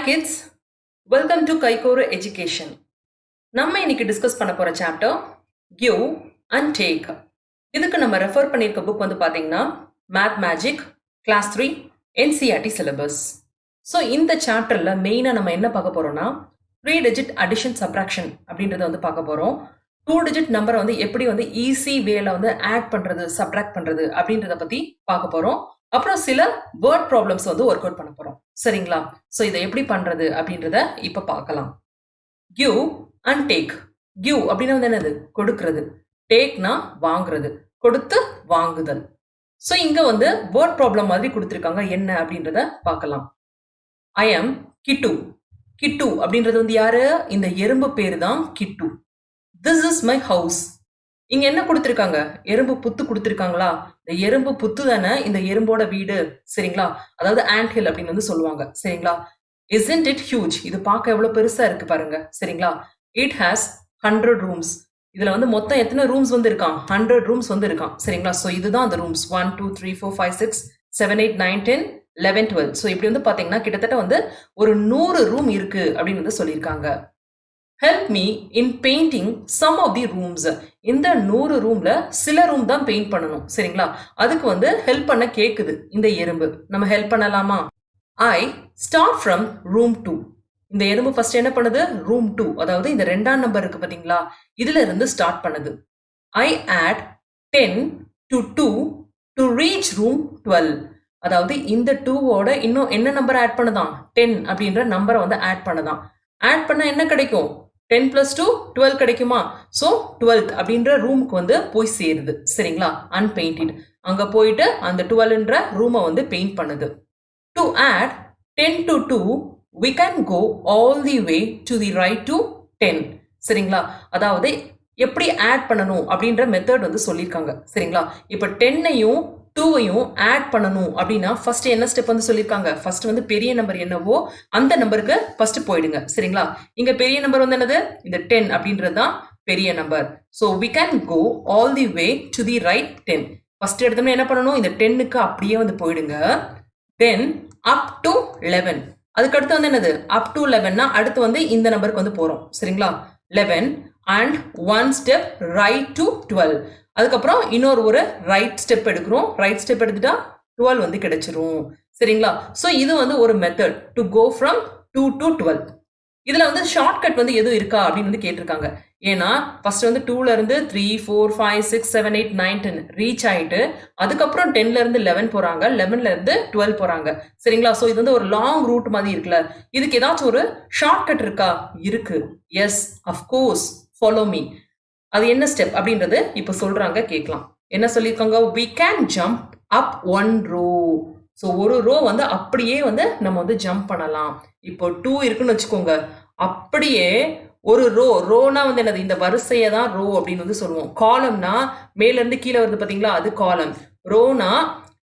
kids, welcome to Kaikoro Education. நம்ம இன்னைக்கு discuss பண்ண போற சாப்டர் give and take. இதுக்கு நம்ம ரெஃபர் பண்ணிருக்க புக் வந்து பாத்தீங்கன்னா math magic class 3 NCERT syllabus. So இந்த சாப்டர்ல மெயினா நம்ம என்ன பார்க்க போறோம்னா 3 digit அடிஷன் சப்ராக்ஷன் அப்படின்றத வந்து பார்க்க போறோம். 2 digit நம்பரை வந்து எப்படி வந்து ஈஸி வேல வந்து ஆட் பண்றது சப்ராக்ட் பண்றது அப்படின்றத பத்தி பார்க்க போறோம். அப்புறம் சில வேர்ட் ப்ராப்ளம்ஸ் வந்து ஒர்க் அவுட் பண்ண போறோம். சரிங்களா? ஸோ இதை எப்படி பண்றது அப்படின்றத இப்ப பார்க்கலாம். Give and take. கிவ் அப்படின்னா வந்து என்னது? கொடுக்கறது. டேக்னா வாங்குறது, கொடுத்து வாங்குதல். ஸோ இங்க வந்து வேர்ட் ப்ராப்ளம் மாதிரி கொடுத்துருக்காங்க, என்ன அப்படின்றத பார்க்கலாம். ஐ எம் கிட்டு. கிட்டு அப்படின்றது வந்து யாரு? இந்த எறும்பு பேரு தான் Kittu. This is my house. இங்க என்ன கொடுத்திருக்காங்க? எறும்பு புத்து கொடுத்திருக்காங்களா? இந்த எறும்பு புத்து தானே இந்த எறும்போட வீடு. சரிங்களா? அதாவது ஆண்ட் ஹில் அப்படின்னு வந்து சொல்லுவாங்க. சரிங்களா? isn't it huge? இது பார்க்க எவ்வளவு பெருசா இருக்கு பாருங்க. சரிங்களா? it has 100 rooms. இதுல வந்து மொத்தம் எத்தனை ரூம்ஸ் வந்து இருக்கான்? 100 ரூம்ஸ் வந்து இருக்கான். சரிங்களா? சோ இதுதான் அந்த ரூம்ஸ். 1 2 3 4 5 6 7 8 9 10 11 12. ஸோ இப்படி வந்து பாத்தீங்கன்னா கிட்டத்தட்ட வந்து ஒரு 100 ரூம் இருக்கு அப்படின்னு வந்து சொல்லியிருக்காங்க. Help me in painting some of the rooms. இந்த 100 ரூம்ல சில ரூம் தான் பெயிண்ட் பண்ணணும். சரிங்களா? அதுக்கு வந்து ஹெல்ப் பண்ண கேக்குது இந்த எறும்பு. நம்ம ஹெல்ப் பண்ணலாமா? I start from room 2. இந்த எறும்பு ஃபர்ஸ்ட் என்ன பண்ணுது? ரூம் 2, அதாவது இந்த 2ஆம் நம்பர் இருக்கு பாத்தீங்களா, இதுல இருந்து ஸ்டார்ட் பண்ணுது. ஐ add 10 to 2 to reach room 12. அதாவது இந்த 2ஓட இன்னும் என்ன நம்பர் ஆட் பண்ணுதான்? 10 அப்படின்ற நம்பரை வந்து ஆட் பண்ணுதான். ஆட் பண்ண என்ன கிடைக்கும்? 10 plus 2 12 கிடைக்குமா? ஸோ 12th அப்படின்ற ரூமுக்கு வந்து போய் சேருது. சரிங்களா? அன்பெயிண்டட். அங்க போயிட்டு அந்த 12ன்ற ரூமை வந்து பெயிண்ட் பண்ணுது. To add 10 to 2 we can go all the way to the right to 10. சரிங்களா? அதாவது எப்படி ஆட் பண்ணணும் அப்படின்ற மெத்தட் வந்து சொல்லியிருக்காங்க. சரிங்களா? இப்போ 10ஐயும் 2ஐயும் ஆட் பண்ணணும் அப்படின்னா ஃபர்ஸ்ட் என்ன ஸ்டெப் வந்து சொல்லியிருக்காங்க? ஃபர்ஸ்ட் வந்து பெரிய நம்பர் என்னவோ அந்த நம்பருக்கு ஃபர்ஸ்ட் போயிடுங்க. சரிங்களா? இங்க பெரிய நம்பர் வந்து என்னது? இந்த 10 அப்படின்றது தான் பெரிய number. So we can go all the way to the right 10. First எடுத்தோம்னா என்ன பண்ணணும்? இந்த 10க்கு அப்படியே வந்து போயிடுங்க. தென் அப் டு 11. அதுக்கு அடுத்து வந்து என்னது? அப் டு 11னா அடுத்து வந்து இந்த நம்பருக்கு வந்து போறோம். சரிங்களா? 11 அண்ட் 1 ஸ்டெப் ரைட் டு 12. அதுக்கப்புறம் இன்னொரு ஒரு ரைட் ஸ்டெப் எடுக்கிறோம். ரைட் ஸ்டெப் எடுத்துட்டா 12 வந்து கிடைச்சிரும். சரிங்களா? ஸோ இது வந்து ஒரு method to go from 2 to 12. இதுல வந்து ஷார்ட்கட் வந்து எதுவும் இருக்கா அப்படின்னு வந்து கேட்டிருக்காங்க. ஏன்னா ஃபர்ஸ்ட் வந்து 2ல இருந்து 3 4 5 6 7 8 9 10 ரீச் ஆயிட்டு அதுக்கப்புறம் 10ல இருந்து 11 போறாங்க, 11ல இருந்து 12 போறாங்க. சரிங்களா? ஸோ இது வந்து ஒரு லாங் ரூட் மாதிரி இருக்குல்ல, இதுக்கு ஏதாச்சும் ஒரு ஷார்ட்கட் இருக்கா? இருக்கு. Yes, of course, follow me. அது என்ன ஸ்டெப் அப்படின்றது இப்ப சொல்றாங்க, கேட்கலாம். என்ன சொல்லியிருக்காங்க? we can jump up one row. So ஒரு ரோ வந்து அப்படியே வந்து நம்ம வந்து ஜம்ப் பண்ணலாம். இப்போ 2 இருக்குன்னு வச்சுக்கோங்க, அப்படியே ஒரு ரோனா வந்து என்னது? இந்த வரிசையை தான் ரோ அப்படின்னு வந்து சொல்லுவோம். காலம்னா மேல இருந்து கீழே வருது பாத்தீங்களா, அது காலம். ரோனா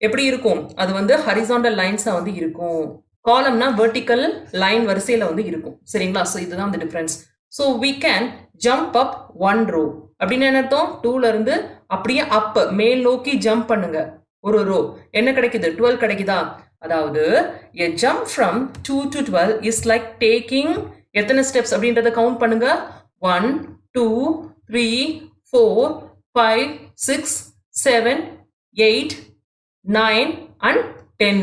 எப்படி இருக்கும்? அது வந்து ஹரிசாண்டல் லைன்ஸா வந்து இருக்கும். காலம்னா வெர்டிக்கல் லைன் வரிசையில வந்து இருக்கும். சரிங்களா? ஸோ இதுதான் அந்த difference. So we can jump up one row அப்படின்னு என்ன அர்த்தம்? 2ல இருந்து அப்படியே அப் மேல் நோக்கி ஜம்ப் பண்ணுங்க. ஒரு ரோ என்ன கிடைக்குது? 12 கிடைக்குதா? அதாவது a jump from 2 to 12 is like taking எத்தனை ஸ்டெப்ஸ் அப்படின்றத கவுண்ட் பண்ணுங்க. 1 2 3 4 5 6 7 8 9 and 10.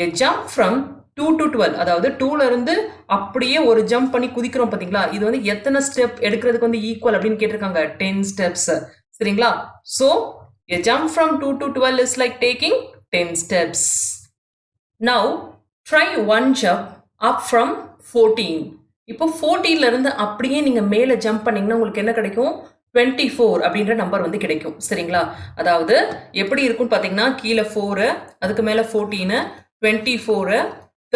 a jump from 2 to 12, அதாவது 2ல இருந்து அப்படியே ஒரு ஜம்ப் பண்ணி குதிக்கிறோம் பாத்தீங்களா, இது வந்து எத்தனை ஸ்டெப் எடுக்கிறதுக்கு வந்து ஈக்குவல் அப்படின்னு கேட்டிருக்காங்க? 10 ஸ்டெப்ஸ். சரிங்களா? So a jump from 2 to 12 is like taking 10 steps. Now try one jump up from 14. இப்போ 14ல இருந்து அப்படியே நீங்க மேல ஜம்ப் பண்ணீங்கன்னா உங்களுக்கு என்ன கிடைக்கும்? 24 அப்படின்ற நம்பர் வந்து கிடைக்கும். சரிங்களா? அதாவது எப்படி இருக்கும்னு பாத்தீங்கன்னா கீழே 4, அதுக்கு மேல 14, 24,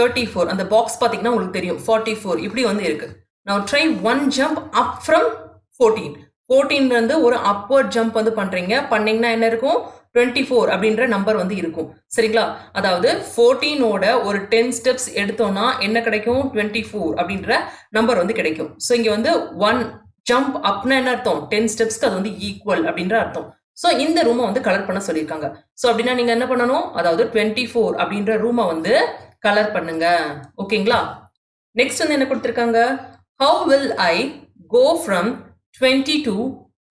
34, அந்த பாக்ஸ் பாத்தீங்கன்னா உங்களுக்கு தெரியும் 44 இப்படி வந்து இருக்கு. Now try one jump up from 14. 14ல இருந்து ஒரு அப்வர்ட் ஜம்ப் வந்து பண்றீங்க, பண்ணீங்கன்னா என்ன இருக்கும்? 24 அப்படின்ற நம்பர் வந்து இருக்கும். சரிங்களா? அதாவது 14ஓட ஒரு 10 ஸ்டெப்ஸ் எடுத்தோம்னா என்ன கிடைக்கும்? 24 அப்படின்ற நம்பர் வந்து கிடைக்கும். ஸோ இங்க வந்து 1 ஜம்ப் அப்னா என்ன அர்த்தம்? 10 ஸ்டெப்ஸ்க்கு அது வந்து ஈக்குவல் அப்படின்ற அர்த்தம். ஸோ இந்த ரூமை வந்து கலர் பண்ண சொல்லியிருக்காங்க. ஸோ அப்படின்னா நீங்க என்ன பண்ணணும்? அதாவது 24 அப்படின்ற ரூமை வந்து கலர் பண்ணுங்க. ஓகேங்களா? நெக்ஸ்ட் வந்து என்ன கொடுத்துருக்காங்க, how will I go from 22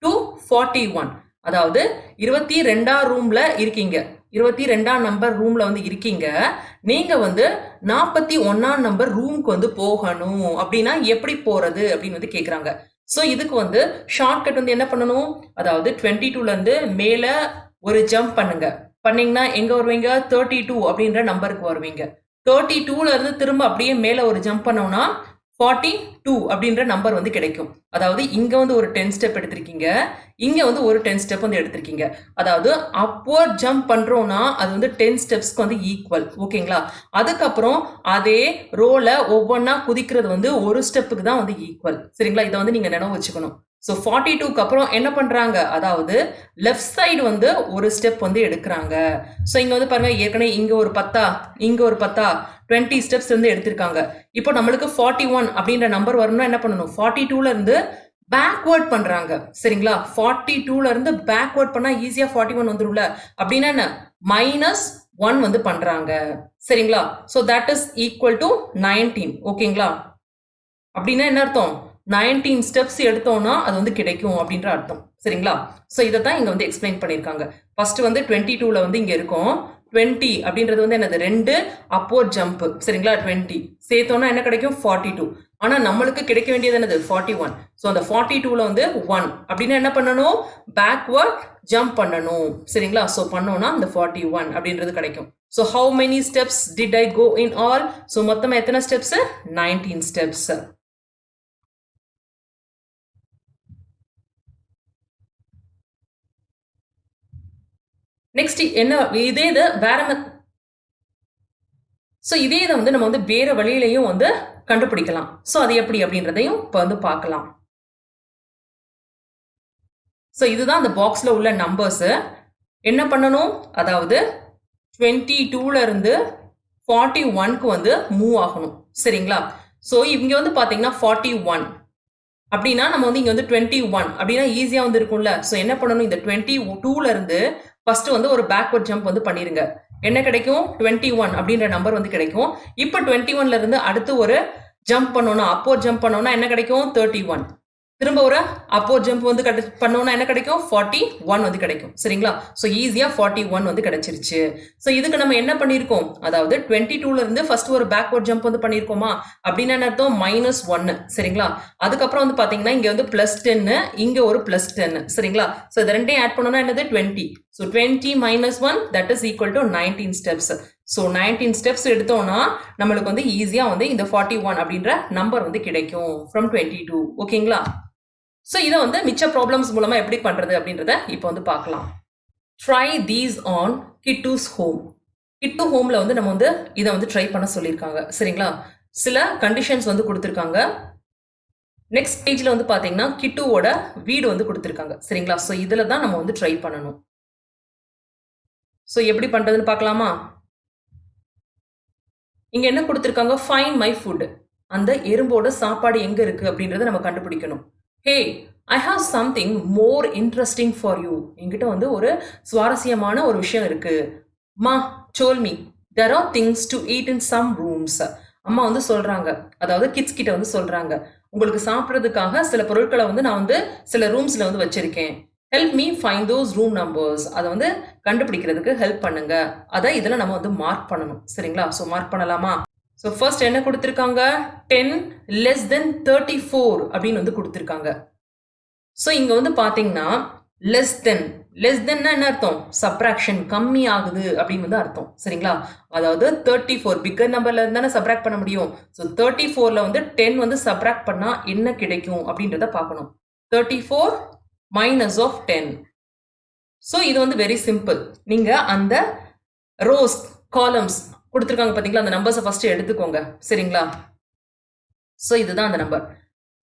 to 41? அதாவது 22ஆம் ரூம்ல இருக்கீங்க, 22ஆம் நம்பர் ரூம்ல வந்து இருக்கீங்க, நீங்க வந்து 41ஆம் நம்பர் ரூமுக்கு வந்து போகணும் அப்படின்னா எப்படி போறது அப்படின்னு வந்து கேக்குறாங்க. ஸோ இதுக்கு வந்து ஷார்ட்கட் வந்து என்ன பண்ணணும், அதாவது 22ல இருந்து மேல ஒரு ஜம்ப் பண்ணுங்க. பண்ணீங்கன்னா எங்க வருவீங்க, 32 அப்படின்ற நம்பருக்கு வருவீங்க. 32ல இருந்து திரும்ப அப்படியே மேல ஒரு ஜம்ப் பண்ணோம்னா 42 அப்படின்ற நம்பர் வந்து கிடைக்கும். அதாவது இங்க வந்து ஒரு 10 ஸ்டெப் எடுத்திருக்கீங்க, இங்க வந்து ஒரு 10 ஸ்டெப் வந்து எடுத்திருக்கீங்க. அதாவது அப்வர்ட் ஜம்ப் பண்றோம்னா அது வந்து 10 ஸ்டெப்ஸ்க்கு வந்து ஈக்குவல். ஓகேங்களா? அதுக்கப்புறம் அதே ரோல ஒவ்வொன்னா குதிக்கிறது வந்து ஒரு ஸ்டெப்புக்கு தான் வந்து ஈக்குவல். சரிங்களா? இதை வந்து நீங்க நினைவு வச்சுக்கணும். ஸோ 42க்கு அப்புறம் என்ன பண்றாங்க, அதாவது லெஃப்ட் சைடு வந்து ஒரு ஸ்டெப் வந்து எடுக்கிறாங்க. ஸோ இங்க வந்து பாருங்க, ஏற்கனவே இங்க ஒரு 10, இங்க ஒரு 10, 20 ஸ்டெப்ஸ் வந்து எடுத்திருக்காங்க. இப்போ நம்மளுக்கு 41 அப்படின்ற நம்பர் வரணும்னா என்ன பண்ணணும், 42ல இருந்து பேக்வர்ட் பண்றாங்க. சரிங்களா? 42ல இருந்து பேக்வர்ட் பண்ணா ஈஸியா 41 வந்துரும்ல. அப்படின்னா என்ன, -1 வந்து பண்றாங்க. சரிங்களா? So that is equal to 19. ஓகேங்களா? அப்படின்னா என்ன அர்த்தம், 19 ஸ்டெப்ஸ் எடுத்தோம்னா அது வந்து கிடைக்கும் அப்படின்ற அர்த்தம். சரிங்களா? ஸோ இதை தான் இங்க வந்து எக்ஸ்பிளைன் பண்ணியிருக்காங்க. ஃபர்ஸ்ட் வந்து 22ல வந்து இங்க இருக்கும், 20 அப்படின்றது வந்து என்னது, 2 அப்போர்ட் ஜம்ப். சரிங்களா? 20 சேர்த்தோம்னா என்ன கிடைக்கும், 42. ஆனா நம்மளுக்கு கிடைக்க வேண்டியது என்னது, 41. ஸோ அந்த 42ல வந்து 1 அப்படின்னா என்ன பண்ணணும், பேக்வர்ட் ஜம்ப் பண்ணணும். சரிங்களா? ஸோ பண்ணோம்னா இந்த 41 அப்படின்றது கிடைக்கும். So how many steps did I go in all? So மொத்தமா எத்தனை ஸ்டெப்ஸ், 19 ஸ்டெப்ஸ். நெக்ஸ்ட் என்ன, இதே இதை வேற ஸோ இதே இதை வந்து நம்ம வந்து வேற வழியிலையும் வந்து கண்டுபிடிக்கலாம். ஸோ அது எப்படி அப்படின்றதையும் இப்போ வந்து பார்க்கலாம். ஸோ இதுதான் அந்த பாக்ஸ்ல உள்ள நம்பர்ஸ். என்ன பண்ணணும், அதாவது 22ல இருந்து 41க்கு வந்து மூவ் ஆகணும். சரிங்களா? ஸோ இங்க வந்து பாத்தீங்கன்னா 41 அப்படின்னா நம்ம வந்து இங்க வந்து 21 அப்படின்னா ஈஸியா வந்து இருக்கும்ல. ஸோ என்ன பண்ணணும், இந்த 22ல இருந்து ஃபர்ஸ்ட் வந்து ஒரு பேக்வர்ட் ஜம்ப் வந்து பண்ணிருங்க. என்ன கிடைக்கும், 21 அப்படின்ற நம்பர் வந்து கிடைக்கும். இப்போ 21ல இருந்து அடுத்து ஒரு ஜம்ப் பண்ணோம்னா, அப்போர்ட் ஜம்ப் பண்ணோம்னா என்ன கிடைக்கும், 31. திரும்ப ஒரு அப்போர்ட் ஜம்ப் வந்து பண்ணோம்னா என்ன கிடைக்கும், 41 வந்து கிடைக்கும். சரிங்களா? ஸோ ஈஸியா 41 வந்து கிடைச்சிருச்சு. ஸோ இதுக்கு நம்ம என்ன பண்ணியிருக்கோம், அதாவது 22ல இருந்து ஃபர்ஸ்ட் ஒரு பேக்வர்ட் ஜம்ப் வந்து பண்ணியிருக்கோமா, அப்படின்னு என்ன அர்த்தம், -1. சரிங்களா? அதுக்கப்புறம் வந்து பாத்தீங்கன்னா இங்க வந்து +10, இங்க ஒரு +10. சரிங்களா? ஸோ இது ரெண்டையும் ஆட் பண்ணோம்னா என்னது, 20. So 20 - 1 that is equal to 19 steps. So 19 steps எடுத்தோம்னா நம்மளுக்கு வந்து ஈஸியா வந்து இந்த 41 அப்படின்ற நம்பர் வந்து கிடைக்கும் from 22. ஓகேங்களா? ஸோ இதை வந்து மிச்ச ப்ராப்ளம்ஸ் மூலமா எப்படி பண்றது அப்படின்றத இப்போ வந்து பார்க்கலாம். Try these on Kittu's home. Kittu ஹோம்ல வந்து நம்ம வந்து இதை வந்து ட்ரை பண்ண சொல்லியிருக்காங்க. சரிங்களா? சில கண்டிஷன்ஸ் வந்து கொடுத்துருக்காங்க. நெக்ஸ்ட் பேஜ்ல வந்து பாத்தீங்கன்னா கிட்டுவோட வீடு வந்து கொடுத்துருக்காங்க. சரிங்களா? ஸோ இதுல தான் நம்ம வந்து ட்ரை பண்ணணும். ஸோ எப்படி பண்றதுன்னு பார்க்கலாமா? இங்க என்ன கொடுத்துருக்காங்க, ஃபைண்ட் மை ஃபுட். அந்த எறும்போட சாப்பாடு எங்க இருக்கு அப்படின்றத நம்ம கண்டுபிடிக்கணும். Hey, I have something more interesting for you. என்கிட்ட வந்து ஒரு சுவாரஸ்யமான ஒரு விஷயம் இருக்கு. Ma told me there are things to eat in some rooms. அம்மா வந்து சொல்றாங்க, அதாவது கிட்ஸ் கிட்ட வந்து சொல்றாங்க, உங்களுக்கு சாப்பிட்றதுக்காக சில பொருட்களை வந்து நான் வந்து சில ரூம்ஸ்ல வந்து வச்சிருக்கேன். Help me find those room numbers. அதை வந்து கண்டுபிடிக்கிறதுக்கு ஹெல்ப் பண்ணுங்க. அதை இதில் நம்ம வந்து மார்க் பண்ணணும். சரிங்களா? ஸோ மார்க் பண்ணலாமா? ஸோ ஃபர்ஸ்ட் என்ன கொடுத்துருக்காங்க, 10 லெஸ் தென் 34 அப்படின்னு வந்து கொடுத்துருக்காங்க. ஸோ இங்க வந்து பாத்தீங்கன்னா லெஸ் தென், லெஸ் தென்னா என்ன அர்த்தம், சப்ராக்ஷன், கம்மி ஆகுது அப்படின்னு வந்து அர்த்தம். சரிங்களா? அதாவது 34 பிக்கர் நம்பர்ல இருந்து தானே சப்ராக்ட் பண்ண முடியும். ஸோ 34ல வந்து 10 வந்து சப்ராக்ட் பண்ணா என்ன கிடைக்கும் அப்படின்றத பார்க்கணும். 34 minus of 10. ஸோ இது வந்து வெரி சிம்பிள். நீங்க அந்த ரோஸ் காலம்ஸ் கொடுத்துருக்காங்க பாத்தீங்களா, அந்த நம்பர்ஸை ஃபர்ஸ்ட் எடுத்துக்கோங்க. சரிங்களா? ஸோ இதுதான் அந்த நம்பர்.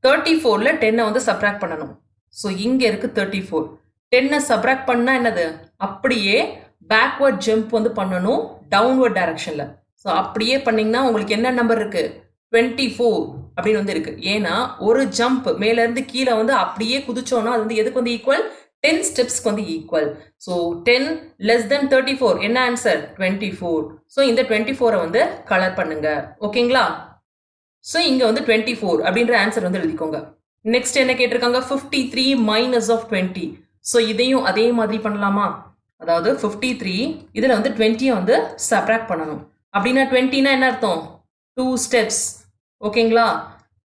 34ல 10 வந்து சப்ராக்ட் பண்ணணும். ஸோ இங்க இருக்கு 34. 10 சப்ராக்ட் பண்ணா என்னது, அப்படியே பேக்வர்ட் ஜம்ப் வந்து பண்ணணும் டவுன்வர்ட் டைரக்ஷன்ல. ஸோ அப்படியே பண்ணீங்கன்னா உங்களுக்கு என்ன நம்பர் இருக்கு, 24 அப்படின்னு வந்து இருக்கு. ஏன்னா ஒரு ஜம்ப் மேல இருந்து கீழே வந்து அப்படியே குதிச்சோம்னா அது வந்து எதுக்கு வந்து ஈக்குவல், 10 ஸ்டெப்ஸ்க்கு வந்து ஈக்குவல். ஸோ 10 லெஸ் தென் 34 என்ன ஆன்சர், 24. ஸோ இந்த 24 வந்து கலர் பண்ணுங்க. ஓகேங்களா? ஸோ இங்கே வந்து 24 அப்படின்ற ஆன்சர் வந்து எழுதிக்கோங்க. நெக்ஸ்ட் என்ன கேட்டிருக்காங்க, 53 மைனஸ் ஆஃப் 20. ஸோ இதையும் அதே மாதிரி பண்ணலாமா? அதாவது 53 இதில் வந்து 20 வந்து சப்ராக்ட் பண்ணணும். அப்படின்னா 20னா என்ன அர்த்தம்? 2 ஸ்டெப்ஸ். ஓகேங்களா?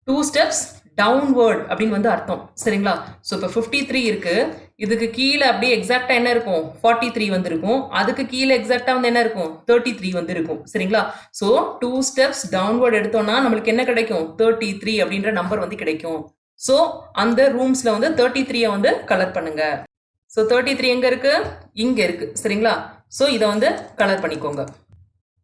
2 ஸ்டெப்ஸ் டவுன்வர்ட் அப்படின்னு வந்து அர்த்தம். சரிங்களா? ஸோ இப்போ 53 இருக்கு, இதுக்கு கீழே அப்படியே எக்ஸாக்டா என்ன இருக்கும்? 43 வந்து இருக்கும். அதுக்கு கீழே எக்ஸாக்டா வந்து என்ன இருக்கும்? 33 வந்து இருக்கும். சரிங்களா? ஸோ 2 ஸ்டெப்ஸ் டவுன்வர்ட் எடுத்தோம்னா நம்மளுக்கு என்ன கிடைக்கும்? 33 அப்படின்ற நம்பர் வந்து கிடைக்கும். ஸோ அந்த ரூம்ஸ்ல வந்து 33 வந்து கலர் பண்ணுங்க. ஸோ 33 எங்க இருக்கு? இங்க இருக்கு. சரிங்களா? ஸோ இதை வந்து கலர் பண்ணிக்கோங்க.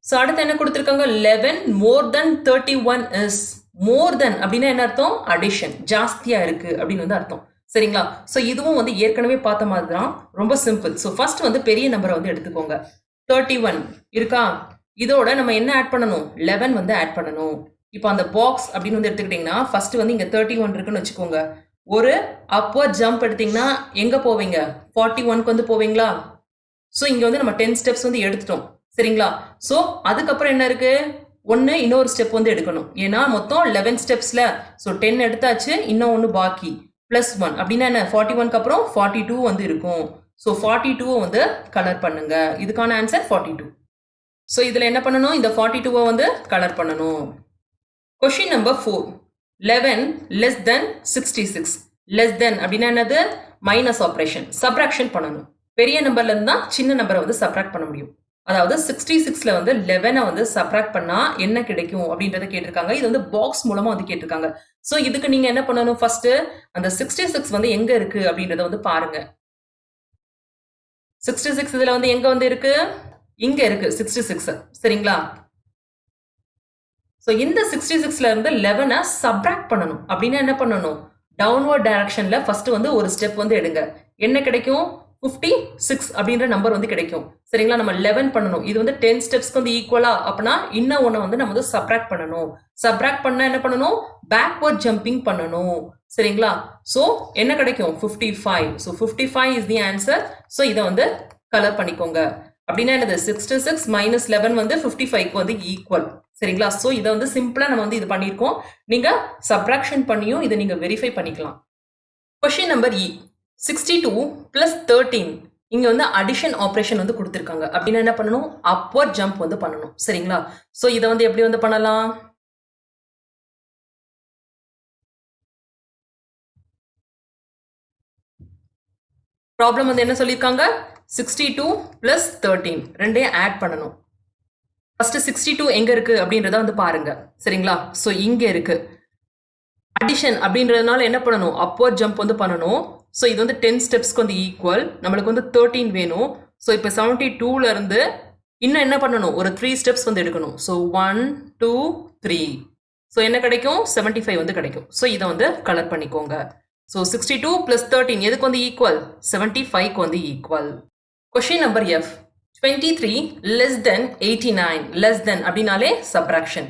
ஸோ அடுத்து என்ன கொடுத்துருக்காங்க? 11 மோர் தென் 31 இஸ். மோர் தென் அப்படின்னா என்ன அர்த்தம்? அடிஷன், ஜாஸ்தியா இருக்கு அப்படின்னு வந்து அர்த்தம். சரிங்களா? ஸோ இதுவும் வந்து ஏற்கனவே பார்த்த மாதிரி தான், ரொம்ப சிம்பிள். ஸோ ஃபர்ஸ்ட் வந்து பெரிய நம்பரை வந்து எடுத்துக்கோங்க. 31 இருக்கா? இதோட நம்ம என்ன ஆட் பண்ணணும்? 11 வந்து ஆட் பண்ணணும். இப்போ அந்த பாக்ஸ் அப்படின்னு வந்து எடுத்துக்கிட்டிங்கன்னா ஃபர்ஸ்ட் வந்து இங்கே 31 இருக்குன்னு வச்சுக்கோங்க. ஒரு அப்வர்ட் ஜம்ப் எடுத்தீங்கன்னா எங்க போவீங்க? 41க்கு வந்து போவீங்களா? ஸோ இங்கே வந்து நம்ம 10 ஸ்டெப்ஸ் வந்து எடுத்துட்டோம். சரிங்களா? ஸோ அதுக்கப்புறம் என்ன இருக்கு? ஒன்று இன்னொரு ஸ்டெப் வந்து எடுக்கணும். ஏன்னா மொத்தம் 11 ஸ்டெப்ஸ்ல. ஸோ 10 எடுத்தாச்சு, இன்னும் ஒன்று பாக்கி. பிளஸ் 1 அப்படின்னா என்ன? 41க்கு அப்புறம் 42 வந்து இருக்கும். ஸோ 42 வந்து கலர் பண்ணுங்க. இதுக்கான ஆன்சர் 42. ஸோ இதில் என்ன பண்ணணும்? இந்த 42 வந்து கலர் பண்ணணும். Question number 4. 11 less than 66. less than அப்படின்னா என்னது? மைனஸ் ஆப்ரேஷன், சப்ராக்ஷன் பண்ணணும். பெரிய நம்பர்ல இருந்தா சின்ன நம்பரை வந்து சப்ராக்ட் பண்ண முடியும். அதாவது 66ல வந்து 11 வந்து சப்ராக்ட் பண்ணா என்ன கிடைக்கும் அப்படின்றத கேட்டிருக்காங்க. இது வந்து பாக்ஸ் மூலமா வந்து கேட்டிருக்காங்க. சோ இதுக்கு நீங்க என்ன பண்ணணும்? ஃபர்ஸ்ட் அந்த 66 வந்து எங்க இருக்கு அப்படின்றத வந்து பாருங்க. 66 இதுல வந்து எங்க வந்து இருக்கு? இங்க இருக்கு 66. சரிங்களா? சோ இந்த 66ல இருந்து 11 சப்ராக்ட் பண்ணணும். அப்படின்னா என்ன பண்ணணும்? டவுன்வர்ட் டைரக்ஷன்ல ஃபர்ஸ்ட் வந்து ஒரு ஸ்டெப் வந்து எடுங்க. என்ன கிடைக்கும்? 56 அப்படின்ற நம்பர் வந்து கிடைக்கும். சரிங்களா? நம்ம 11 பண்ணணும். இது வந்து 10 ஸ்டெப்ஸ்க்கு வந்து ஈக்குவலா, அப்படின்னா இன்னும் ஒண்ணு வந்து நம்ம வந்து சப்ராக்ட் பண்ணணும். சப்ராக்ட் பண்ணா என்ன பண்ணணும்? பேக்வர்ட் ஜம்பிங் பண்ணணும். சரிங்களா? சோ என்ன கிடைக்கும்? 55. So 55 is the answer. So இதை வந்து கலர் பண்ணிக்கோங்க. அப்படின்னா என்னது? 66 மைனஸ் 11 வந்து 55க்கு வந்து ஈக்குவல். சரிங்களா? ஸோ இதை வந்து சிம்பிளா நம்ம வந்து இது பண்ணியிருக்கோம். நீங்க சப்ராக்ஷன் பண்ணியும் இதை நீங்க வெரிஃபை பண்ணிக்கலாம். கொஸ்டின் நம்பர் இ. 62 பிளஸ் 13. இங்க வந்து அடிஷன் ஆபரேஷன் வந்து கொடுத்திருக்காங்க. அப்படின்னா என்ன பண்ணணும்? அப்வர்ட் ஜம்ப் வந்து பண்ணணும். சரிங்களா? சோ இதை வந்து எப்படி வந்து பண்ணலாம்? ப்ராப்ளம் வந்து என்ன சொல்லியிருக்காங்க? 62 பிளஸ் 13 ரெண்டையும் ஆட் பண்ணணும். ஃபர்ஸ்ட் 62 எங்க இருக்கு அப்படின்றத வந்து பாருங்க. சரிங்களா? சோ இங்க இருக்கு. அடிஷன் அப்படின்றதுனால என்ன பண்ணணும்? அப்வர்ட் ஜம்ப் வந்து பண்ணணும். ஸோ இது வந்து 10 ஸ்டெப்ஸ்க்கு வந்து ஈக்குவல். நம்மளுக்கு வந்து 13 வேணும். ஸோ இப்போ 72ல இருந்து இன்னும் என்ன பண்ணணும்? ஒரு 3 ஸ்டெப்ஸ் வந்து எடுக்கணும். ஸோ 1 2 3. ஸோ என்ன கிடைக்கும்? 75 வந்து கிடைக்கும். ஸோ இதை வந்து கலர் பண்ணிக்கோங்க. ஸோ 62 பிளஸ் 13 எதுக்கு வந்து ஈக்குவல்? 75க்கு வந்து equal. Question number F. 23 less than 89. less than அப்படின்னாலே சப்ராக்ஷன்.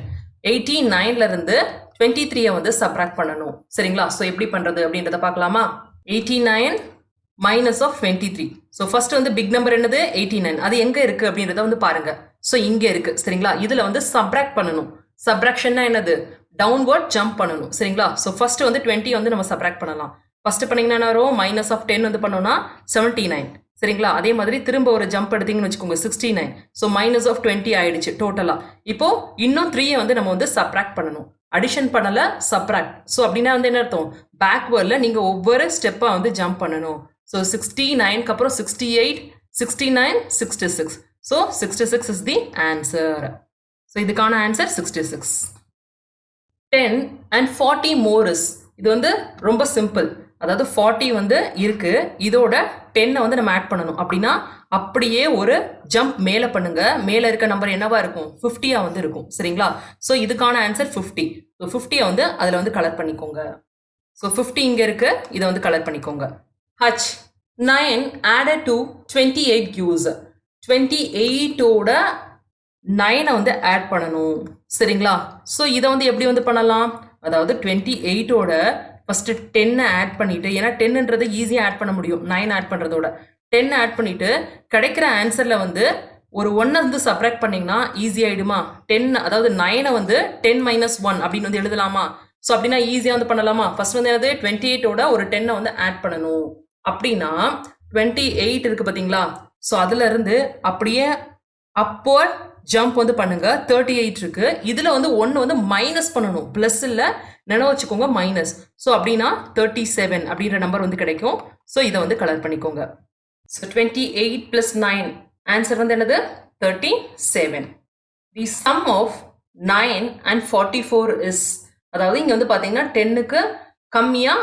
89ல இருந்து 23 வந்து சப்ராக்ட் பண்ணணும். சரிங்களா? ஸோ எப்படி பண்றது அப்படின்றத பார்க்கலாமா? 89 மைனஸ் ஆஃப் 23. ஸோ ஃபர்ஸ்ட் வந்து பிக் நம்பர் என்னது? 89. அது எங்க இருக்கு அப்படின்றத வந்து பாருங்க. ஸோ இங்க இருக்கு. சரிங்களா? இதுல வந்து சப்ராக்ட் பண்ணணும். சப்ராக்ஷன்னா என்னது? டவுன்வர்ட் ஜம்ப் பண்ணணும். சரிங்களா? ஸோ ஃபர்ஸ்ட் வந்து 20 வந்து நம்ம சப்ராக்ட் பண்ணலாம். ஃபர்ஸ்ட் பண்ணீங்கன்னா வரும் மைனஸ் ஆஃப் 10 வந்து பண்ணோம்னா 79. சரிங்களா? அதே மாதிரி திரும்ப ஒரு ஜம்ப் எடுத்தீங்கன்னு வச்சுக்கோங்க 69. ஸோ மைனஸ் ஆஃப் 20 ஆயிடுச்சு டோட்டலா. இப்போ இன்னும் 3 வந்து நம்ம வந்து சப்ராக்ட் பண்ணணும். அடிஷன் பண்ணல, சப்ராக்ட். ஸோ அப்படின்னா வந்து என்ன அர்த்தம்? பேக்வேர்ட்ல நீங்க ஒவ்வொரு ஸ்டெப்பா வந்து ஜம்ப் பண்ணணும். ஸோ 69க்கு அப்புறம் 68, 69, 66. So 66 is the answer. So இதுக்கான ஆன்சர் 66. 10 and 40 more is. இது வந்து ரொம்ப சிம்பிள். அதாவது 40 வந்து இருக்கு, இதோட 10 வந்து நம்ம ஆட் பண்ணணும். அப்படின்னா அப்படியே ஒரு ஜம்ப் மேல பண்ணுங்க. மேல இருக்க நம்பர் என்னவா இருக்கும்? 50 வந்து இருக்கும். சரிங்களா? சோ இதுக்கான ஆன்சர் 50. ஸோ 50 வந்து அதுல வந்து கலர் பண்ணிக்கோங்க. ஸோ 50 இங்க இருக்கு, இதை வந்து கலர் பண்ணிக்கோங்க. H 9 added to 28 gives. 28ஓட 9 வந்து ஆட் பண்ணணும். சரிங்களா? ஸோ இதை வந்து எப்படி வந்து பண்ணலாம்? அதாவது 28ஓட ஃபர்ஸ்ட் 10 ஆட் பண்ணிட்டு, ஏன்னா 10ன்றது ஈஸியாக ஆட் பண்ண முடியும் 9 ஆட் பண்றதோட. 10 ஆட் பண்ணிட்டு கிடைக்கிற ஆன்சர்ல வந்து ஒரு 1 வந்து சப்ராக்ட் பண்ணீங்கன்னா ஈஸி ஆயிடுமா? 10 அதாவது 9 வந்து 10 மைனஸ் 1 அப்படின்னு வந்து எழுதலாமா? ஸோ அப்படின்னா ஈஸியாக வந்து பண்ணலாமா? ஃபர்ஸ்ட் வந்து என்னது 28ஓட ஒரு 10 வந்து ஆட் பண்ணணும். அப்படின்னா 28 இருக்கு பார்த்தீங்களா? ஸோ அதுல இருந்து அப்படியே அப்போர்ட் ஜம்ப் வந்து பண்ணுங்க. 38 இருக்கு. இதுல வந்து 1 வந்து மைனஸ் பண்ணணும். பிளஸ் இல்ல, நினைவு வச்சுக்கோங்க மைனஸ். ஸோ அப்படின்னா 37 அப்படின்ற நம்பர் வந்து கிடைக்கும். ஸோ இதை வந்து கலர் பண்ணிக்கோங்க. ஸோ 28 பிளஸ் 9 ஆன்சர் வந்து என்னது 37. The sum of 9 and 44 is, அதாவது இங்க வந்து பாத்தீங்கன்னா 10க்கு கம்மியா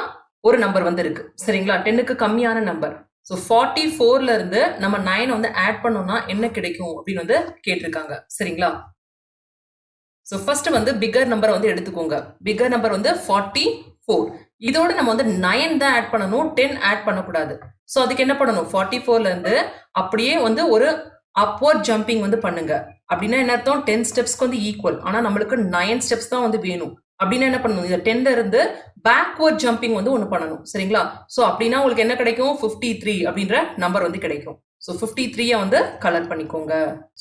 ஒரு நம்பர் வந்து இருக்கு சரிங்களா? 10க்கு கம்மியான நம்பர். ஸோ 44ல இருந்து நம்ம 9 வந்து ஆட் பண்ணோம்னா என்ன கிடைக்கும் அப்படின்னு வந்து கேட்டிருக்காங்க சரிங்களா? ஸோ ஃபர்ஸ்ட் வந்து பிகர் நம்பரை வந்து எடுத்துக்கோங்க. பிகர் நம்பர் வந்து 44. இதோட நம்ம வந்து 9 தான் ஆட் பண்ணணும், 10 ஆட் பண்ணக்கூடாது. ஸோ அதுக்கு என்ன பண்ணணும்? 44ல இருந்து அப்படியே வந்து ஒரு அப்வர்ட் ஜம்பிங் வந்து பண்ணுங்க. அப்படின்னா என்ன அர்த்தம்? 10 ஸ்டெப்ஸ்க்கு வந்து ஈக்குவல். ஆனா நம்மளுக்கு 9 ஸ்டெப்ஸ் தான் வந்து வேணும். அப்படின்னா என்ன பண்ணணும்? இந்த 10ல இருந்து பேக்வர்ட் ஜம்பிங் வந்து ஒன்று பண்ணணும் சரிங்களா? ஸோ அப்படின்னா உங்களுக்கு என்ன கிடைக்கும்? 53 அப்படின்ற நம்பர் வந்து கிடைக்கும். ஸோ 53 வந்து கலர் பண்ணிக்கோங்க.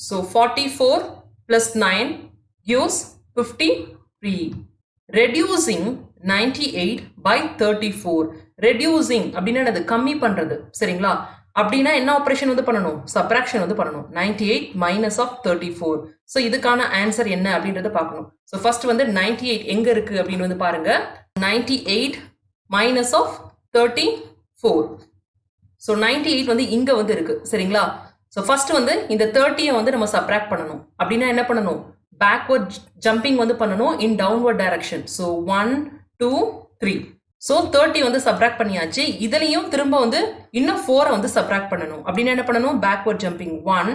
So 44 plus 9 gives 53. Reducing 98 by 34. Reducing அப்படின்னா என்னது? கம்மி பண்றது சரிங்களா? அப்படின்னா என்ன ஆபரேஷன் வந்து பண்ணணும்? சப்ராக்ஷன் வந்து பண்ணணும். 98 மைனஸ் ஆஃப் 34. ஸோ இதுக்கான ஆன்சர் என்ன அப்படின்றத பார்க்கணும். ஸோ ஃபர்ஸ்ட் வந்து 98 எங்க இருக்கு அப்படின்னு வந்து பாருங்க. 98 மைனஸ் ஆஃப் 34. ஸோ 98 வந்து இங்க வந்து இருக்கு சரிங்களா? ஸோ ஃபர்ஸ்ட் வந்து இந்த 30 வந்து நம்ம சப்ராக்ட் பண்ணணும். அப்படின்னா என்ன பண்ணணும்? பேக்வர்ட் ஜம்பிங் வந்து பண்ணணும் இன் டவுன்வர்ட் டைரக்ஷன். ஸோ 1 2 3. ஸோ 30 வந்து சப்ராக்ட் பண்ணியாச்சு. இதுலையும் திரும்ப வந்து இன்னும் 4 வந்து சப்ராக்ட் பண்ணணும். அப்படின்னா என்ன பண்ணணும்? Backward jumping 1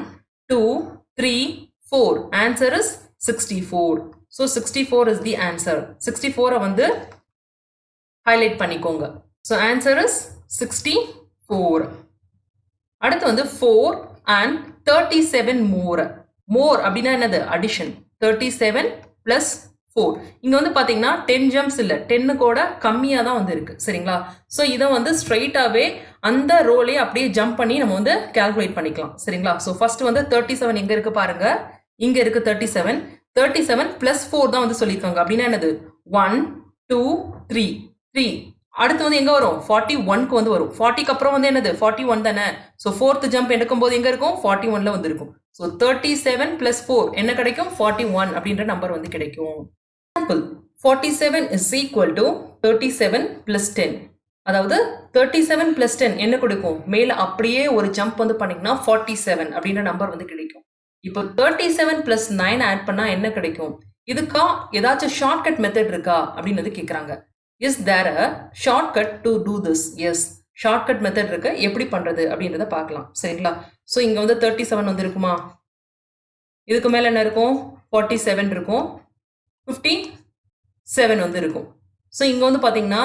2 3 4. Answer is 64. So 64 is the answer. 64 வந்து ஹைலைட் பண்ணிக்கோங்க. So answer is 64. அடுத்து வந்து 4 and 37 more. மோர் அப்படின்னா என்னது? அடிஷன். 37 பிளஸ் 4. இங்க வந்து பாத்தீங்கன்னா 10 ஜம்ப்ஸ் இல்ல, 10 கூட கம்மியா தான் வந்து இருக்கு சரிங்களா? ஸோ இதை வந்து ஸ்ட்ரைட்டாவே அந்த ரோலே அப்படியே ஜம்ப் பண்ணி நம்ம வந்து கால்குலேட் பண்ணிக்கலாம் சரிங்களா? ஸோ ஃபர்ஸ்ட் வந்து 37 எங்க இருக்கு பாருங்க. இங்க இருக்கு 37. 37 பிளஸ் 4 தான் வந்து சொல்லியிருக்காங்க. அப்படின்னா என்னது? 1 2 3 3. அடுத்து வந்து எங்க வரும்? 41க்கு வந்து வரும். 40க்கு அப்புறம் வந்து என்னது? 41 தானே? ஸோ 4th ஜம்ப் எடுக்கும்போது எங்க இருக்கும்? 41ல வந்து இருக்கும். ஸோ 37 பிளஸ் 4 என்ன கிடைக்கும்? 41 அப்படின்ற நம்பர் வந்து கிடைக்கும். Example 47 is equal to 37 plus 10. அதாவது 37 பிளஸ் 10 என்ன கொடுக்கும்? மேல அப்படியே ஒரு ஜம்ப் வந்து பண்ணீங்கன்னா 47 அப்படின்ற நம்பர் வந்து கிடைக்கும். இப்போ 37 பிளஸ் 9 ஆட் பண்ணா என்ன கிடைக்கும்? இதுக்கா ஏதாச்சும் ஷார்ட்கட் மெத்தட் இருக்கா அப்படின்னு வந்து கேட்குறாங்க. Is there a shortcut to do this? Yes, shortcut method இருக்கு. எப்படி பண்றது அப்படின்றத பார்க்கலாம் சரிங்களா? ஸோ இங்க வந்து 37 வந்து இருக்குமா? இதுக்கு மேல என்ன இருக்கும்? 47 இருக்கும், 57 வந்து இருக்கும். ஸோ இங்க வந்து பாத்தீங்கன்னா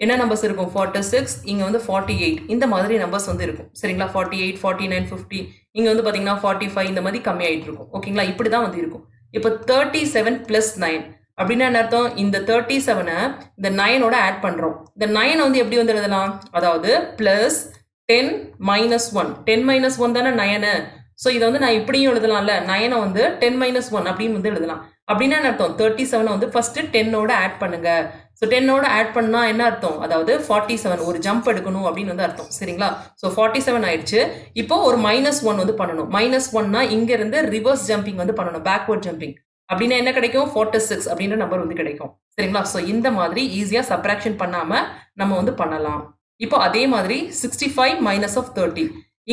என்ன நம்பர்ஸ் இருக்கும்? 46, இங்க வந்து 48. இந்த மாதிரி நம்பர்ஸ் வந்து இருக்கும் சரிங்களா? 48 49 50. இங்க வந்து பாத்தீங்கன்னா 45 இந்த மாதிரி கம்மி ஆயிட்டு இருக்கும் ஓகேங்களா? இப்படிதான் வந்து இருக்கும். இப்போ 37 பிளஸ் 9 அப்படின்னா என்ன அர்த்தம்? இந்த 37 இந்த 9ஓட ஆட் பண்றோம். இந்த 9 வந்து எப்படி வந்து எழுதலாம்? அதாவது பிளஸ் 10 மைனஸ் 1. 10 மைனஸ் 1 தானே 9. ஸோ இதை வந்து நான் இப்படியும் எழுதலாம்ல. 9 வந்து 10 மைனஸ் 1 அப்படின்னு வந்து எழுதலாம். அப்படின்னா என்ன அர்த்தம்? 37 வந்து ஃபர்ஸ்ட் 10ஓட ஆட் பண்ணுங்க. ஸோ 10ஓட ஆட் பண்ணா என்ன அர்த்தம்? அதாவது 47 ஒரு ஜம்ப் எடுக்கணும் அப்படின்னு வந்து அர்த்தம் சரிங்களா? ஸோ 47 ஆயிடுச்சு. இப்போ ஒரு மைனஸ் 1 வந்து பண்ணணும். மைனஸ் 1னா இங்க இருந்து ரிவர்ஸ் ஜம்பிங் வந்து பண்ணணும், பேக்வர்ட் ஜம்பிங். அப்படின்னா என்ன கிடைக்கும்? 46 அப்படின்ற நம்பர் வந்து கிடைக்கும் சரிங்களா? ஸோ இந்த மாதிரி ஈஸியா சப்ராக்ஷன் பண்ணாம நம்ம வந்து பண்ணலாம். இப்போ அதே மாதிரி 65 மைனஸ் ஆஃப் 30.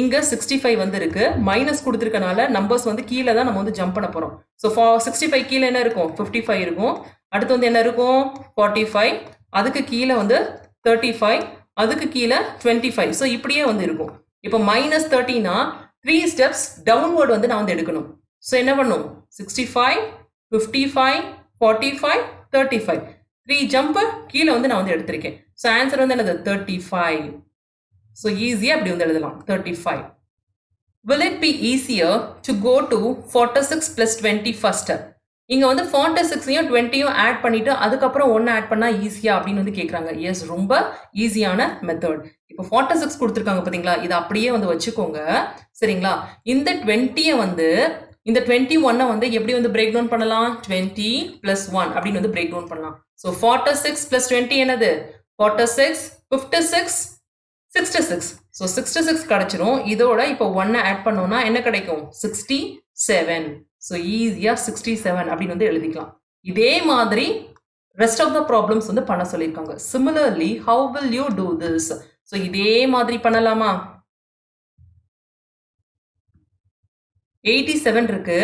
இங்க 65 வந்து இருக்கு. மைனஸ் கொடுத்துருக்கனால நம்பர்ஸ் வந்து கீழே தான் நம்ம வந்து ஜம்ப் பண்ண போறோம். ஸோ 65 கீழே என்ன இருக்கும்? 55 இருக்கும். அடுத்து வந்து என்ன இருக்கும்? 45. அதுக்கு கீழே வந்து 35. அதுக்கு கீழே 25. ஸோ இப்படியே வந்து இருக்கும். இப்போ மைனஸ் 30னா 3 ஸ்டெப்ஸ் டவுன்வர்ட் வந்து நான் வந்து எடுக்கணும். ஸோ என்ன பண்ணும்? 65 55 45 35. 3 ஜம்ப் கீழே வந்து நான் வந்து எடுத்திருக்கேன். ஸோ ஆன்சர் வந்து என்னது? 35. ஸோ ஈஸியாக அப்படி வந்து எழுதலாம் 35. Will it be easier to go to 46 plus 20 faster? இங்க வந்து 46யும் 20யும் ஆட் பண்ணிட்டு அதுக்கப்புறம் 1 ஆட் பண்ணா ஈஸியா அப்படின்னு வந்து கேக்குறாங்க. எஸ், ரொம்ப ஈஸியான மெத்தட். இப்போ 46 கொடுத்துருக்காங்க பாத்தீங்களா, இதை அப்படியே வந்து வச்சுக்கோங்க. சரிங்களா? இந்த 20ய வந்து இந்த 21 வந்து எப்படி வந்து பிரேக் டவுன் பண்ணலாம்? 20 பிளஸ் 1 அப்படின்னு வந்து பிரேக் டவுன் பண்ணலாம். ஸோ 46 பிளஸ் 20 என்னது? 46, 56, 66. ஸோ 66 கிடைச்சிரும். இதோட இப்போ 1 ஆட் பண்ணோம்னா என்ன கிடைக்கும்? 67. ஸோ ஈஸியாக 67 அப்படின்னு வந்து எழுதிக்கலாம். இதே மாதிரி ரெஸ்ட் ஆஃப் த ப்ராப்ளம்ஸ் வந்து பண்ண சொல்லியிருக்காங்க. Similarly how will you do this? So இதே மாதிரி பண்ணலாமா? 87 இருக்கு,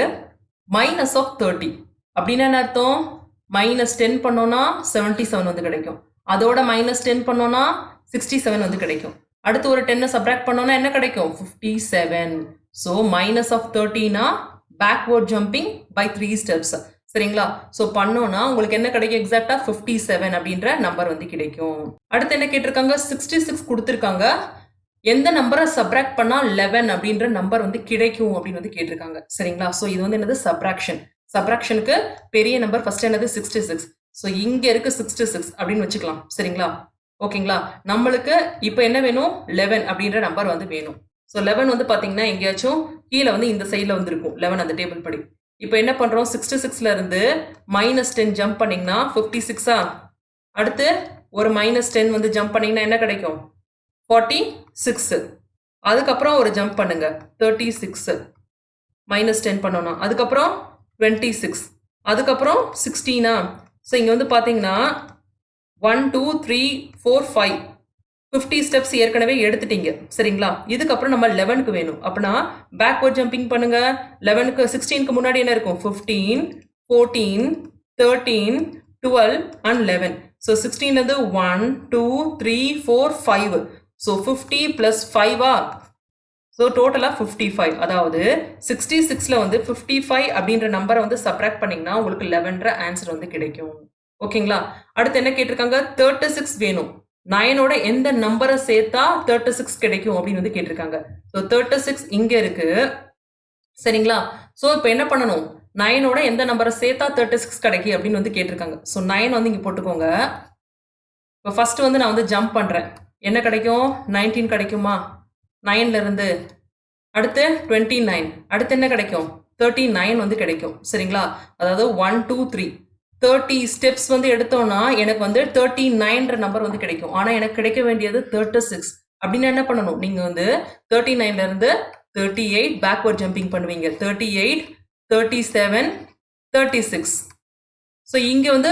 மைனஸ் ஆஃப் 30 அப்படின்னா என்ன அர்த்தம்? மைனஸ் 10 பண்ணோம்னா 77 வந்து கிடைக்கும். அதோட மைனஸ் 10 பண்ணோம்னா 67 வந்து கிடைக்கும். அடுத்து ஒரு 10 சப்ராக்ட் பண்ணோம்னா என்ன கிடைக்கும்? 57. ஸோ மைனஸ் ஆஃப் 30னா பேக்வர்ட் ஜம்பிங் பை 3 ஸ்டெப்ஸ். சரிங்களா? ஸோ பண்ணோம்னா உங்களுக்கு என்ன கிடைக்கும்? எக்ஸாக்டா 57 அப்படின்ற நம்பர் வந்து கிடைக்கும். அடுத்து என்ன கேட்டிருக்காங்க? 66 கொடுத்துருக்காங்க. எந்த நம்பரை சப்ராக்ட் பண்ணா 11 அப்படின்ற நம்பர் வந்து கிடைக்கும் அப்படின்னு வந்து கேட்டிருக்காங்க. சரிங்களா? ஸோ இது வந்து என்னது? சப்ராக்ஷன். சப்ராக்ஷனுக்கு பெரிய நம்பர் ஃபர்ஸ்ட் என்னது? 66. ஸோ இங்க இருக்கு 66 அப்படின்னு வச்சுக்கலாம். சரிங்களா? ஓகேங்களா? நம்மளுக்கு இப்போ என்ன வேணும்? 11 அப்படின்ற நம்பர் வந்து வேணும். ஸோ 11 வந்து பார்த்தீங்கன்னா எங்கேயாச்சும் கீழே வந்து இந்த சைடில் வந்து இருக்கும் 11 அந்த டேபிள் படி. இப்போ என்ன பண்ணுறோம்? 66ல இருந்து மைனஸ் 10 ஜம்ப் பண்ணிங்கன்னா 56ஆ? அடுத்து ஒரு மைனஸ் 10 வந்து ஜம்ப் பண்ணிங்கன்னா என்ன கிடைக்கும்? 46. அதுக்கப்புறம் ஒரு ஜம்ப் பண்ணுங்க 36 மைனஸ் 10 பண்ணோம்னா. அதுக்கப்புறம் 26. அதுக்கப்புறம் 16ஆ? ஸோ இங்கே வந்து பார்த்தீங்கன்னா 1 2 3 4 5 50 ஸ்டெப்ஸ் ஏற்கனவே எடுத்துட்டீங்க. சரிங்களா? இதுக்கப்புறம் நம்ம 11க்கு வேணும். அப்படின்னா பேக்வர்ட் ஜம்பிங் பண்ணுங்க. 11க்கு 16க்கு முன்னாடி என்ன இருக்கும்? 15, 14, 13, 12 and 11. ஸோ 16லேருந்து 1 2 3 4 5. ஸோ 50 பிளஸ் 5ஆ? ஸோ டோட்டலாக 55. அதாவது 66ல வந்து 55 அப்படின்ற நம்பரை வந்து சப்ராக்ட் பண்ணிங்கன்னா உங்களுக்கு 11ன்ற ஆன்சர் வந்து கிடைக்கும். ஓகேங்களா? அடுத்து என்ன கேட்டிருக்காங்க? 36 வேணும். 9ஓட எந்த நம்பரை சேர்த்தா 36 கிடைக்கும் அப்படின்னு வந்து கேட்டிருக்காங்க. ஸோ 36 இங்க இருக்கு. சரிங்களா? ஸோ இப்போ என்ன பண்ணணும்? 9ஓட எந்த நம்பரை சேர்த்தா 36 கிடைக்கும் அப்படின்னு வந்து கேட்டிருக்காங்க. ஸோ 9 வந்து இங்கே போட்டுக்கோங்க. இப்போ ஃபர்ஸ்ட் வந்து நான் வந்து ஜம்ப் பண்றேன். என்ன கிடைக்கும்? 19 கிடைக்குமா? 9ல இருந்து அடுத்து 29. அடுத்து என்ன கிடைக்கும்? 39 வந்து கிடைக்கும். சரிங்களா? அதாவது 1 2 3 30 ஸ்டெப்ஸ் வந்து எடுத்தோம்னா எனக்கு வந்து 39ன்ற நம்பர் வந்து கிடைக்கும். ஆனா எனக்கு கிடைக்க வேண்டியது 36. அப்படின்னா என்ன பண்ணணும்? நீங்க வந்து 39ல இருந்து 38 பேக்வர்ட் ஜம்பிங் பண்ணுவீங்க. 38, 37, 36. ஸோ இங்க வந்து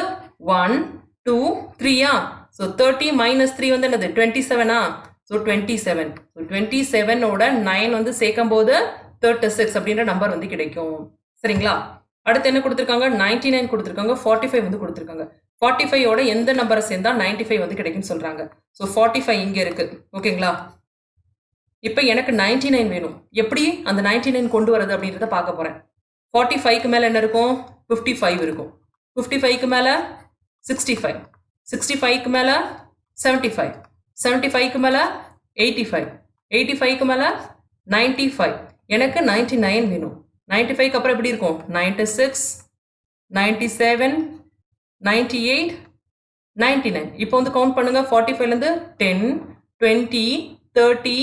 1 2 3ஆ? ஸோ 30 மைனஸ் 3 வந்து என்னது? 27ஆ? ஸோ 27. ஸோ 27ஓட 9 வந்து சேர்க்கும் போது 36 அப்படின்ற நம்பர் வந்து கிடைக்கும். சரிங்களா? அடுத்து என்ன கொடுத்துருக்காங்க? 99 கொடுத்துருக்காங்க. 45 வந்து கொடுத்துருக்காங்க. 45ஓட எந்த நம்பரை சேர்ந்தா 95 வந்து கிடைக்கும்னு சொல்றாங்க. ஸோ 45 இங்க இருக்கு. ஓகேங்களா? இப்போ எனக்கு 99 வேணும். எப்படி அந்த 99 கொண்டு வரது அப்படின்றத பார்க்க போறேன். 45க்கு மேல என்ன இருக்கும்? 55 இருக்கும். 55க்கு மேல 65. 65க்கு மேல 75. 75க்கு மேல 85. 85க்கு மேல 95. எனக்கு 99 வேணும். 95க்கு அப்புறம் எப்படி இருக்கும்? 96, 97, 98, 99. இப்போ வந்து கவுண்ட் பண்ணுங்க. 45லேருந்து 10, 20, 30,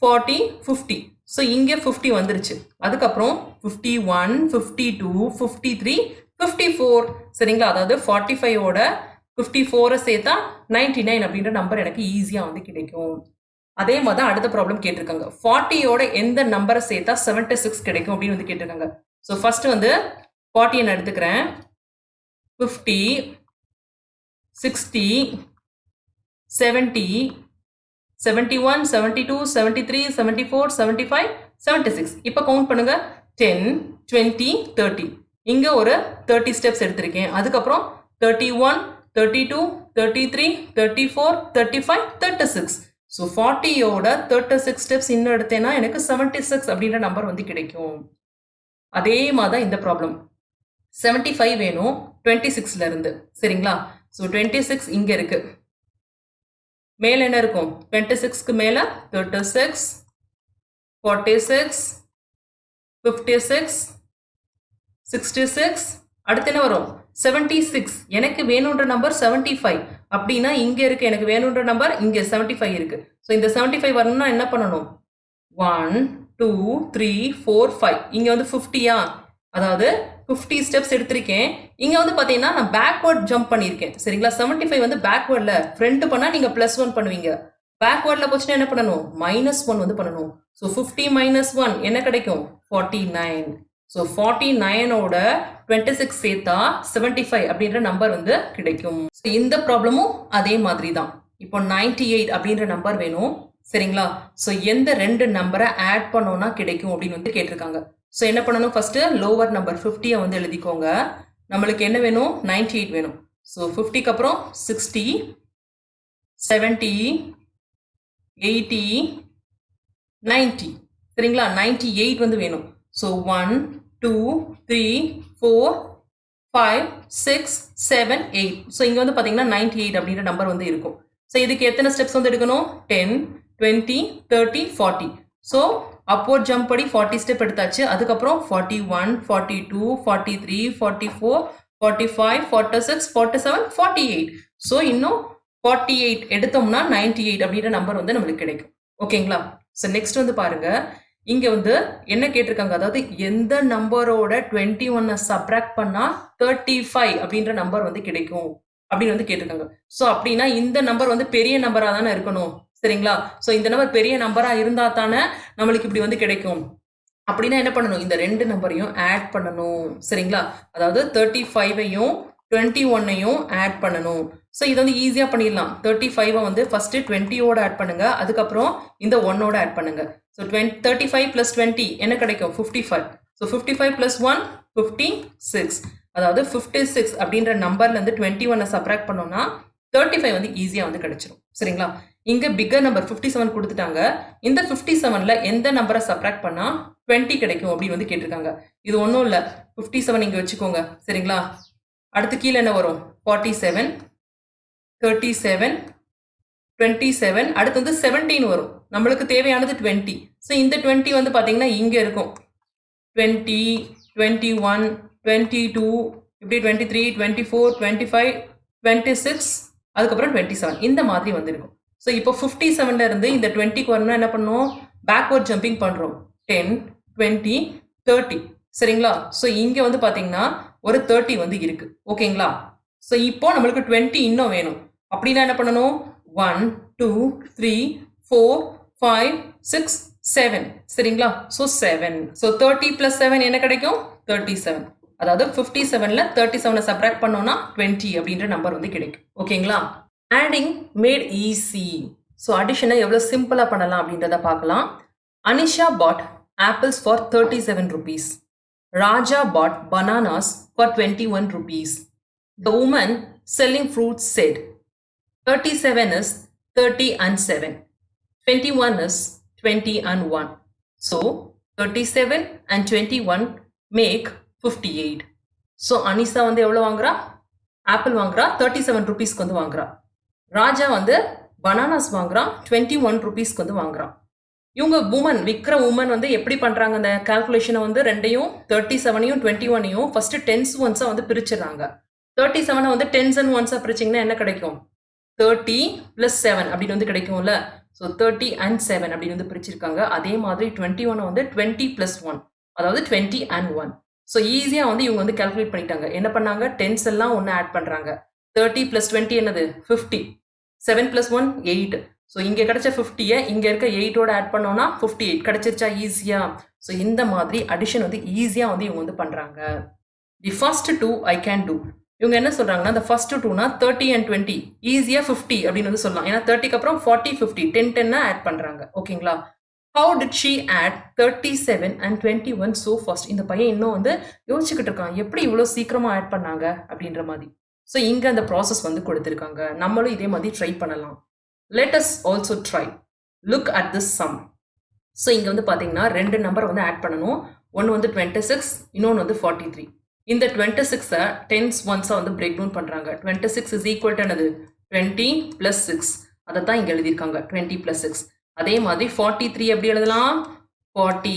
40, 50. ஸோ இங்கே 50 வந்துருச்சு. அதுக்கப்புறம் 51, 52, 53, 54. சரிங்களா? அதாவது 45ஓட 54 சேர்த்தா 99 அப்படின்ற நம்பர் எனக்கு ஈஸியாக வந்து கிடைக்கும். அதே மாதிரி தான் அடுத்த ப்ராப்ளம் கேட்டிருக்காங்க. 40ஓட எந்த நம்பரை சேர்த்தா 76 கிடைக்கும் அப்படின்னு வந்து கேட்டிருக்காங்க. ஸோ ஃபர்ஸ்ட் வந்து 40 நான் எடுத்துக்கிறேன். 50, 60, 70, 71, 72, 73, 74, 75, 76. இப்போ கவுண்ட் பண்ணுங்க. 10, 20, 30. இங்க ஒரு 30 ஸ்டெப்ஸ் எடுத்திருக்கேன். அதுக்கப்புறம் 31, 32, 33, 34, 35, 36. ஸோ 40ஓட 36 ஸ்டெப்ஸ் இன்னும் எடுத்தேன்னா எனக்கு 76 அப்படின்ற நம்பர் வந்து கிடைக்கும். அதே மாதிரி தான் இந்த ப்ராப்ளம். 75 வேணும் 26ல இருந்து. சரிங்களா? ஸோ 26 இங்க இருக்கு. மேல என்ன இருக்கும்? 26க்கு மேல 36, 46, 56, 66, அடுத்து என்ன வரும் 76. எனக்கு வேணுன்ற நம்பர் 75. அப்படின்னா இங்க இருக்கு எனக்கு வேணுன்ற நம்பர் இங்க 75 இருக்கு. ஸோ இந்த 75 வரணும்னா என்ன பண்ணணும்? 1 2 3 4 5. இங்க வந்து 50யா, அதாவது 50 ஸ்டெப்ஸ் எடுத்திருக்கேன். இங்க வந்து பாத்தீங்கன்னா நான் பேக்வர்ட் ஜம்ப் பண்ணியிருக்கேன். சரிங்களா? 75 வந்து பேக்வர்ட்ல, ஃப்ரண்ட் பண்ணா நீங்க +1 பண்ணுவீங்க. பேக்வர்ட்ல போச்சுன்னா என்ன பண்ணணும்? -1 வந்து பண்ணணும். ஸோ 50 - 1 என்ன கிடைக்கும்? 49. ஸோ 49ஓட 26 சேர்த்தா 75 அப்படின்ற நம்பர் வந்து கிடைக்கும். இந்த ப்ராப்ளமும் அதே மாதிரி தான். இப்போ 98 அப்படின்ற நம்பர் வேணும். சரிங்களா? ஸோ எந்த ரெண்டு நம்பரை ஆட் பண்ணோம்னா கிடைக்கும் அப்படின்னு வந்து கேட்டிருக்காங்க. ஸோ என்ன பண்ணணும்? ஃபர்ஸ்ட் லோவர் நம்பர் 50 வந்து எழுதிக்கோங்க. நம்மளுக்கு என்ன வேணும்? 98 வேணும். ஸோ 50க்கு அப்புறம் 60, 70, 80, 90. சரிங்களா? 98 வந்து வேணும். ஸோ 1 2 3 4 5 6 7 8. ஸோ இங்க வந்து பாத்தீங்கன்னா 98 அப்படின்ற நம்பர் வந்து இருக்கும். ஸோ இதுக்கு எத்தனை ஸ்டெப்ஸ் வந்து எடுக்கணும்? 10 20 30 40. ஸோ அப்வர்ட் ஜம்ப் படி 40 ஸ்டெப் எடுத்தாச்சு. அதுக்கப்புறம் 41 42 43 44 45 46 47 48. ஸோ இன்னும் 48 எடுத்தோம்னா 98 அப்படின்ற நம்பர் வந்து நம்மளுக்கு கிடைக்கும். ஓகேங்களா? ஸோ நெக்ஸ்ட் வந்து பாருங்க, இங்க வந்து என்ன கேட்டிருக்காங்க, அதாவது எந்த நம்பரோட 21 சப்ராக்ட் பண்ணா 35 அப்படின்ற நம்பர் வந்து கிடைக்கும் அப்படின்னு வந்து கேட்டிருக்காங்க. ஸோ அப்படின்னா இந்த நம்பர் வந்து பெரிய நம்பரா தானே இருக்கணும். சரிங்களா? ஸோ இந்த நம்பர் பெரிய நம்பரா இருந்தா தானே நம்மளுக்கு இப்படி வந்து கிடைக்கும். அப்படின்னா என்ன பண்ணணும்? இந்த ரெண்டு நம்பரையும் ஆட் பண்ணணும். சரிங்களா? அதாவது 35ஐயும் 21ஐயும் ஆட் பண்ணணும். ஸோ இதை வந்து ஈஸியா பண்ணிடலாம். 35 வந்து ஃபர்ஸ்ட் 20ஓட ஆட் பண்ணுங்க, அதுக்கப்புறம் இந்த 1ஓட ஆட் பண்ணுங்க. ஸோ 35 + 20 என்ன கிடைக்கும்? 55. ஸோ 55 + 1 56. அதாவது 56 அப்படின்ற நம்பர்ல இருந்து 21 சப்ராக்ட் பண்ணோம்னா 35 வந்து ஈஸியா வந்து கிடைச்சிரும். சரிங்களா? இங்க பிக்கர் நம்பர் 57 கொடுத்துட்டாங்க. இந்த 57ல எந்த நம்பரை சப்ராக்ட் பண்ணா 20 கிடைக்கும் அப்படின்னு வந்து கேட்டிருக்காங்க. இது ஒன்றும் இல்லை, 57 இங்க வச்சுக்கோங்க. சரிங்களா? அடுத்து கீழே என்ன வரும்? 47 37 27. அடுத்து வந்து 17 வரும். நம்மளுக்கு தேவையானது 20. ஸோ இந்த 20 வந்து பாத்தீங்கன்னா இங்க இருக்கும். 20 21 22 இப்படி 23 24 25 26 அதுக்கப்புறம் 27 இந்த மாதிரி வந்து இருக்கும். ஸோ இப்போ 57ல இருந்து இந்த 20க்கு வரணும்னா என்ன பண்ணணும்? பேக்வர்ட் ஜம்பிங் பண்றோம். 10 20 30. சரிங்களா? ஸோ இங்க வந்து பாத்தீங்கன்னா ஒரு 30 வந்து இருக்கு. ஓகேங்களா? ஸோ இப்போ நம்மளுக்கு 20 இன்னும் வேணும். அப்படின்னா என்ன பண்ணணும்? 1 2 3 4 5 6 7. சரிங்களா? ஸோ 7. ஸோ 30 + 7 என்ன கிடைக்கும்? 37. அதாவது 57ல 37 சப்ராக்ட் பண்ணோம்னா 20 அப்படின்ற நம்பர் வந்து கிடைக்கும். ஓகேங்களா? Adding mat easy. ஸோ அடிஷனை எவ்வளோ சிம்பிளா பண்ணலாம் அப்படின்றத பார்க்கலாம். அனிஷா பாட் apples for 37 rupees. Raja bought bananas for 21 rupees. The woman selling fruits said, 37 is 30 and 7. 21 is 20 and 1. So 37 and 21 make 58. So Anisha வந்து எவ்வளோ வாங்குறா? ஆப்பிள் வாங்குறா, 37 rupeesக்கு வந்து வாங்குறா. ராஜா வந்து பனானாஸ் வாங்குறா, 21 rupeesக்கு வந்து வாங்குறா. இவங்க விற்கிற உமன் வந்து எப்படி பண்றாங்க? அந்த கால்குலேஷனை வந்து ரெண்டையும் 37ஐயும் 21ஐயும் ஃபர்ஸ்ட் டென்ஸ் ஒன்ஸா வந்து பிரிச்சிடறாங்க. 37 வந்து டென்ஸ் அண்ட் ஒன்ஸா பிரிச்சிங்கன்னா என்ன கிடைக்கும்? 30 + 7 அப்படின்னு வந்து கிடைக்கும்ல. ஸோ 30 and 7 அப்படின்னு வந்து பிரிச்சிருக்காங்க. அதே மாதிரி 21 வந்து 20 + 1, அதாவது 20 and 1. ஸோ ஈஸியா வந்து இவங்க வந்து கால்குலேட் பண்ணிட்டாங்க. என்ன பண்ணாங்க? டென்ஸ் எல்லாம் ஒன்று ஆட் பண்றாங்க. 30 + 20 என்னது? 50. 7 + 1 8. ஸோ இங்கே கிடைச்ச 50யை இங்கே இருக்க 8ஓட ஆட் பண்ணோம்னா 58 கிடைச்சிருச்சா ஈஸியா? ஸோ இந்த மாதிரி அடிஷன் வந்து ஈஸியா வந்து இவங்க வந்து பண்றாங்க. The first 2 I can do. இவங்க என்ன சொல்றாங்கன்னா, the first 2னா 30 and 20 ஈஸியா 50 அப்படின்னு வந்து சொல்லலாம். ஏன்னா 30க்கு அப்புறம் 40 50 10 10 ஆட் பண்றாங்க. ஓகேங்களா? how did she add 37 and 21 so fast? இந்த பையன் இன்னும் வந்து யோசிச்சுக்கிட்டு இருக்கான், எப்படி இவ்வளோ சீக்கிரமா ஆட் பண்ணாங்க அப்படின்ற மாதிரி. ஸோ இங்க அந்த ப்ராசஸ் வந்து கொடுத்துருக்காங்க. நம்மளும் இதே மாதிரி ட்ரை பண்ணலாம். let us also try. look at this sum. So இங்க வந்து பாத்தீங்கன்னா ரெண்டு நம்பர் வந்து ஆட் பண்ணணும். ஒன்று வந்து 26, இன்னொன்று வந்து 43. இந்த 26 டென்ஸ் ஒன்ஸா வந்து பிரேக் டவுன் பண்றாங்க. 26 is equal to என்னது? 20 + 6. அதை தான் இங்க எழுதியிருக்காங்க, 20 + 6. அதே மாதிரி 43 எப்படி எழுதலாம்? 40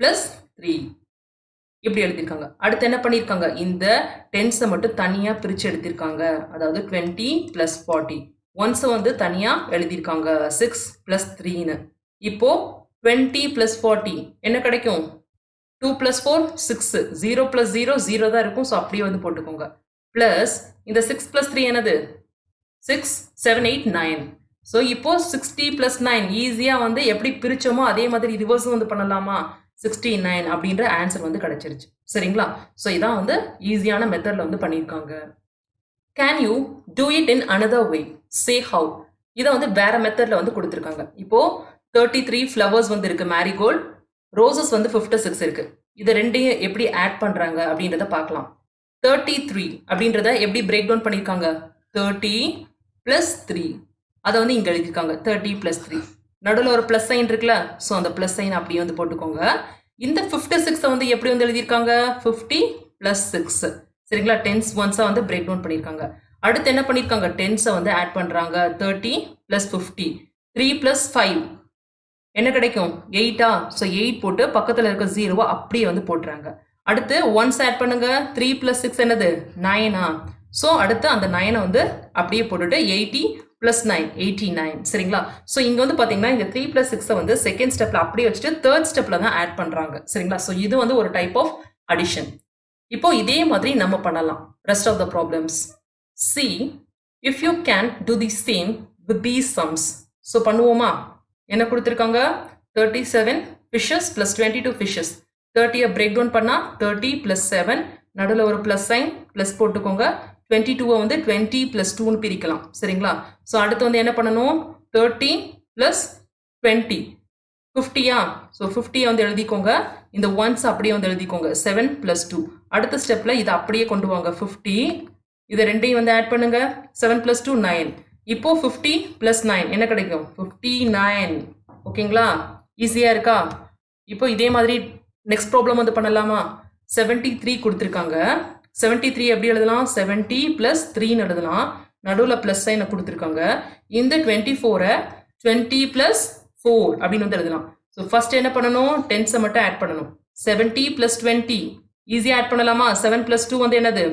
+ 3. இப்படி எழுதியிருக்காங்க. அடுத்து என்ன பண்ணியிருக்காங்க, இந்த டென்ஸை மட்டும் தனியாக பிரித்து எடுத்திருக்காங்க. அதாவது 20 + 40 ஒன்ஸை வந்து தனியாக எழுதியிருக்காங்க 6 + 3ன்னு. இப்போ 20 + 40 என்ன கிடைக்கும், 2 + 4 6, 0 + 0 0 தான் இருக்கும். ஸோ அப்படியே வந்து போட்டுக்கோங்க. ப்ளஸ் இந்த 6 + 3 என்னது, 6 7 8 9. ஸோ இப்போ 60 + 9 ஈஸியாக வந்து எப்படி பிரித்தோமோ அதே மாதிரி ரிவர்ஸும் வந்து பண்ணலாமா, 69 அப்படின்ற ஆன்சர் வந்து கிடைச்சிருச்சு. சரிங்களா? ஸோ இதான் வந்து ஈஸியான மெத்தடில் வந்து பண்ணியிருக்காங்க. Can you do it in another way, say how. இதை வந்து வேற மெத்தடில் வந்து கொடுத்துருக்காங்க. இப்போ 33 ஃப்ளவர்ஸ் வந்து இருக்கு, மேரிகோல்ட், ரோசஸ் வந்து 56 இருக்கு. இதை ரெண்டையும் எப்படி ஆட் பண்றாங்க அப்படின்றத பார்க்கலாம். 33 அப்படின்றத எப்படி பிரேக் டவுன் பண்ணியிருக்காங்க, 30 + 3 அதை வந்து இங்கே எழுதியிருக்காங்க 30 + 3. நடுவில் ஒரு ப்ளஸ் சைன் இருக்குல்ல, ஸோ அந்த ப்ளஸ் சைன் அப்படியே வந்து போட்டுக்கோங்க. இந்த 56 வந்து எப்படி வந்து எழுதியிருக்காங்க, 50 + 6. சரிங்களா? டென்ஸ் ஒன்ஸாக வந்து பிரேக் டவுன் பண்ணியிருக்காங்க. அடுத்து என்ன பண்ணியிருக்காங்க, டென்ஸை வந்து ஆட் பண்ணுறாங்க. 30 + 50, 3 + 5 என்ன கிடைக்கும், 8ஆ? ஸோ 8 போட்டு பக்கத்தில் இருக்க 0 அப்படியே வந்து போட்டுறாங்க. அடுத்து ஒன்ஸ் ஆட் பண்ணுங்க, 3 + 6 என்னது, 9ஆ? ஸோ அடுத்து அந்த 9 வந்து அப்படியே போட்டுட்டு 80 + 9 89. சரிங்களா? ஸோ இங்கே வந்து பார்த்தீங்கன்னா இந்த 3 + 6 வந்து செகண்ட் ஸ்டெப்பில் அப்படியே வச்சுட்டு தேர்ட் ஸ்டெப்பில் தான் ஆட் பண்ணுறாங்க. சரிங்களா? ஸோ இது வந்து ஒரு டைப் ஆஃப் அடிஷன். இப்போ இதே மாதிரி நம்ம பண்ணலாம் rest of the problems. See if you can do the same with these sums. So பண்ணுவோமா? என்ன கொடுத்துருக்காங்க, 37 fishes + 22 fishes. 30 பிரேக் டவுன் பண்ணால் 30 + 7, நடுவில் ஒரு ப்ளஸ் சைன் ப்ளஸ் போட்டுக்கோங்க. 22 வந்து 20 + 2ன்னு பிரிக்கலாம். சரிங்களா? ஸோ அடுத்து வந்து என்ன பண்ணணும், 30 + 20 50ஆ? ஸோ 50 வந்து எழுதிக்கோங்க. இந்த ஒன்ஸ் அப்படியே வந்து எழுதிக்கோங்க, 7 + 2. அடுத்த ஸ்டெப்பில் இதை அப்படியே கொண்டு வாங்க, 50, இதை ரெண்டையும் வந்து ஆட் பண்ணுங்க, 7 + 2 9. இப்போ 50 + 9 என்ன கிடைக்கும், 59. ஓகேங்களா? ஈஸியாக இருக்கா? இப்போ இதே மாதிரி நெக்ஸ்ட் ப்ராப்ளம் வந்து பண்ணலாமா? 73 கொடுத்துருக்காங்க. 73 எப்படி எழுதலாம், 70 + 3ன்னு எழுதலாம். நடுவில் ப்ளஸ் சைனை கொடுத்துருக்காங்க. இந்த 24 20 + 4 அப்படின்னு வந்து எழுதலாம். ஸோ ஃபர்ஸ்ட் என்ன பண்ணணும், டென்ஸை மட்டும் ஆட் பண்ணணும். 70 + 20 ஈஸியாக ஆட் பண்ணலாமா? 7 + 2 வந்து என்னது,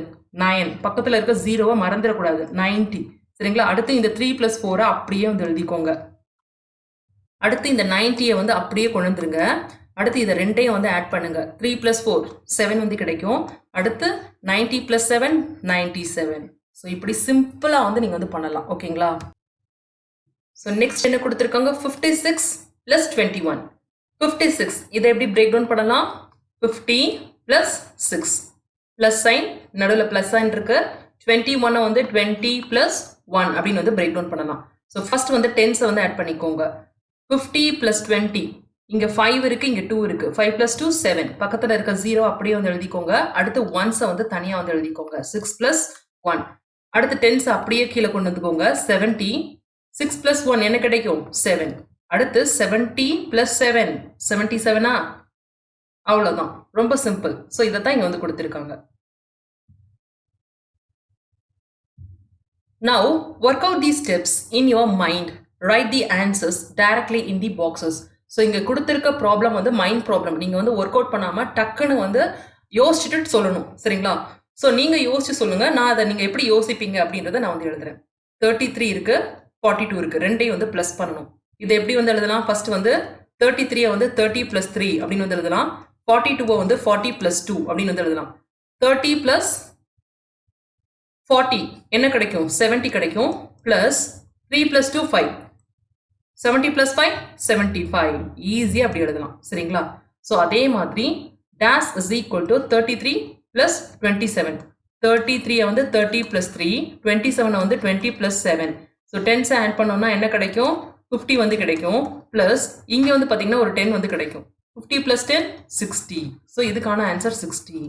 9. பக்கத்தில் இருக்க 0வை மறந்துடக்கூடாது, 90. சரிங்களா? அடுத்து இந்த 3 + 4 அப்படியே வந்து எழுதிக்கோங்க. அடுத்து இந்த 90யை வந்து அப்படியே கொண்டு வந்துருங்க. அடுத்து இதை ரெண்டையும் வந்து ஆட் பண்ணுங்க. 3 + 4 7 வந்து கிடைக்கும். அடுத்து 90 + 7 97. ஸோ இப்படி சிம்பிளாக வந்து நீங்கள் வந்து பண்ணலாம். ஓகேங்களா? ஸோ நெக்ஸ்ட் என்ன கொடுத்துருக்காங்க, 56 + 21. 56 இதை எப்படி பிரேக் டவுன் பண்ணலாம், 50 + 6 ப்ளஸ் சைன், நடுவில் ப்ளஸ் சைன் இருக்கு. 21 வந்து 20 + 1 அப்படின்னு வந்து பிரேக் டவுன் பண்ணலாம். ஸோ ஃபர்ஸ்ட் வந்து டென்ஸை வந்து ஆட் பண்ணிக்கோங்க. 50 + 20 இங்கே 5 இருக்கு, இங்கே 2 இருக்கு. 5 + 2 7, பக்கத்தில் இருக்க 0 அப்படியே வந்து எழுதிக்கோங்க. அடுத்து ஒன்ஸை வந்து தனியாக வந்து எழுதிக்கோங்க, 6 + 1. அடுத்து டென்ஸை அப்படியே கீழே கொண்டு வந்துக்கோங்க, 70. 6 + 1 என்ன கிடைக்கும், 7. அடுத்து 70 + 7 77ஆ? அவ்வளோதான், ரொம்ப சிம்பிள். ஸோ இதை தான் இங்கே வந்து கொடுத்துருக்காங்க. Now work out these steps in your mind. Write the answers directly in the boxes. So இங்கே கொடுத்துருக்க ப்ராப்ளம் வந்து மைண்ட் ப்ராப்ளம். நீங்கள் வந்து ஒர்க் அவுட் பண்ணாமல் டக்குன்னு வந்து யோசிச்சுட்டு சொல்லணும். சரிங்களா? ஸோ நீங்கள் யோசிச்சு சொல்லுங்கள், நான் அதை நீங்கள் எப்படி யோசிப்பீங்க அப்படின்றத நான் வந்து எழுதுறேன். 33 இருக்கு, 42 இருக்கு, ரெண்டையும் வந்து ப்ளஸ் பண்ணணும். இதை எப்படி வந்து எழுதலாம், ஃபர்ஸ்ட் வந்து 33 வந்து 30 + 3 அப்படின்னு வந்து எழுதலாம். 42 வந்து 40 + 2 அப்படின்னு வந்து எழுதலாம். 30 + 40 என்ன கிடைக்கும், 70 கிடைக்கும். ப்ளஸ் 3 + 2 5, 70 + 5 75. ஈஸியாக அப்படி எழுதலாம். சரிங்களா? ஸோ அதே மாதிரி dash is equal to 33 + 27. 33 வந்து 30 + 3, 27 வந்து 20 + 7. ஸோ டென்ஸை ஆட் பண்ணோம்னா என்ன கிடைக்கும், 50 வந்து கிடைக்கும். ப்ளஸ் இங்கே வந்து பார்த்தீங்கன்னா ஒரு 10 வந்து கிடைக்கும். 50 + 10 60. ஸோ இதுக்கான ஆன்சர் 60.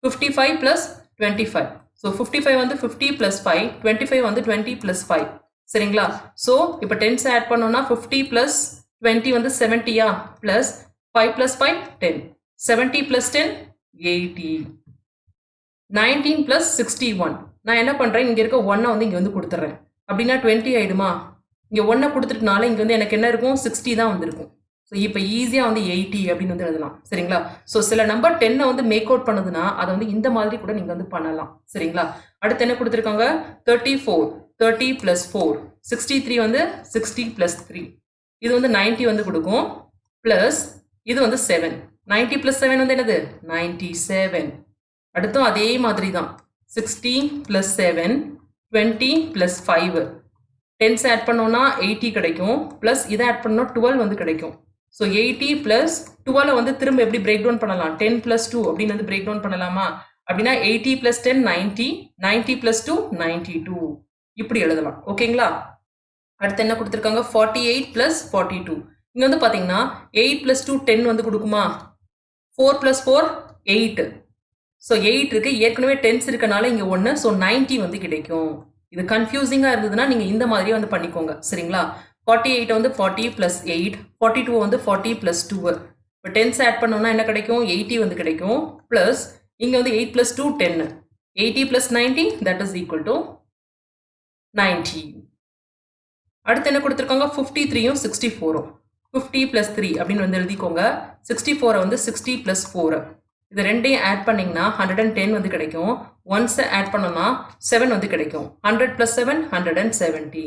55 + 25. ஸோ 55 வந்து 50 + 5, 25 வந்து 20 + 5. சரிங்களா? ஸோ இப்போ டென்ஸை ஆட் பண்ணோம்னா 50 + 20 வந்து 70ஆ? ப்ளஸ் 5 + 5 10. 70 + 10 80. 19 + 61. நான் என்ன பண்ணுறேன், இங்கே இருக்க 1 வந்து இங்கே வந்து கொடுத்துட்றேன். அப்படின்னா 20 ஆகிடுமா? இங்கே 1 கொடுத்துட்டனால இங்கே வந்து எனக்கு என்ன இருக்கும், 60 தான் வந்திருக்கும். ஸோ இப்போ ஈஸியாக வந்து 80 அப்படின்னு வந்து எழுதலாம் சரிங்களா. ஸோ சில நம்பர் 10 வந்து மேக் அவுட் பண்ணுதுன்னா அதை வந்து இந்த மாதிரி கூட நீங்கள் வந்து பண்ணலாம் சரிங்களா. அடுத்து என்ன கொடுத்துருக்காங்க 34 30 + 4 63 வந்து 60 + 3 இது வந்து 90 வந்து கொடுக்கும் ப்ளஸ் இது வந்து 7 90 + 7 வந்து என்னது 97. அடுத்தும் அதே மாதிரி தான் 60 + 7 20 + 5 10s ஆட் பண்ணோம்னா 80 கிடைக்கும் ப்ளஸ் இதை ஆட் பண்ணோம்னா 12 வந்து கிடைக்கும். ஸோ 80 + 12 வந்து திரும்ப எப்படி பிரேக் டவுன் பண்ணலாம் 10 + 2 அப்படின்னு வந்து பிரேக் டவுன் பண்ணலாமா அப்படின்னா 80 + 10 90 90 + 2 92 இப்படி எழுதலாம் ஓகேங்களா. அடுத்து என்ன கொடுத்துருக்காங்க 48 + 42 இங்கே வந்து பார்த்தீங்கன்னா 8 + 2 10 வந்து கொடுக்குமா 4 + 4 8 ஸோ 8 இருக்கு ஏற்கனவே 10s இருக்கனால இங்கே 1 ஸோ 90 வந்து கிடைக்கும். இது கன்ஃபியூசிங்காக இருந்ததுன்னா நீங்கள் இந்த மாதிரியே வந்து பண்ணிக்கோங்க சரிங்களா. 48 வந்து 40 + 8 42 வந்து 40 + 2 இப்போ 10s ஆட் பண்ணோம்னா என்ன கிடைக்கும் 80 வந்து கிடைக்கும் ப்ளஸ் இங்கே வந்து 8 + 2 10 80 + 90 that is equal to 90. அடுத்து என்ன கொடுத்துருக்காங்க 53யும் 64ம் 50 + 3 அப்படின்னு வந்து எழுதிக்கோங்க 64 வந்து 60 + 4 இது ரெண்டையும் ஆட் பண்ணிங்கன்னா 110 வந்து கிடைக்கும். ஒன்ஸை ஆட் பண்ணோம்னா 7 வந்து கிடைக்கும் 100 + 7 117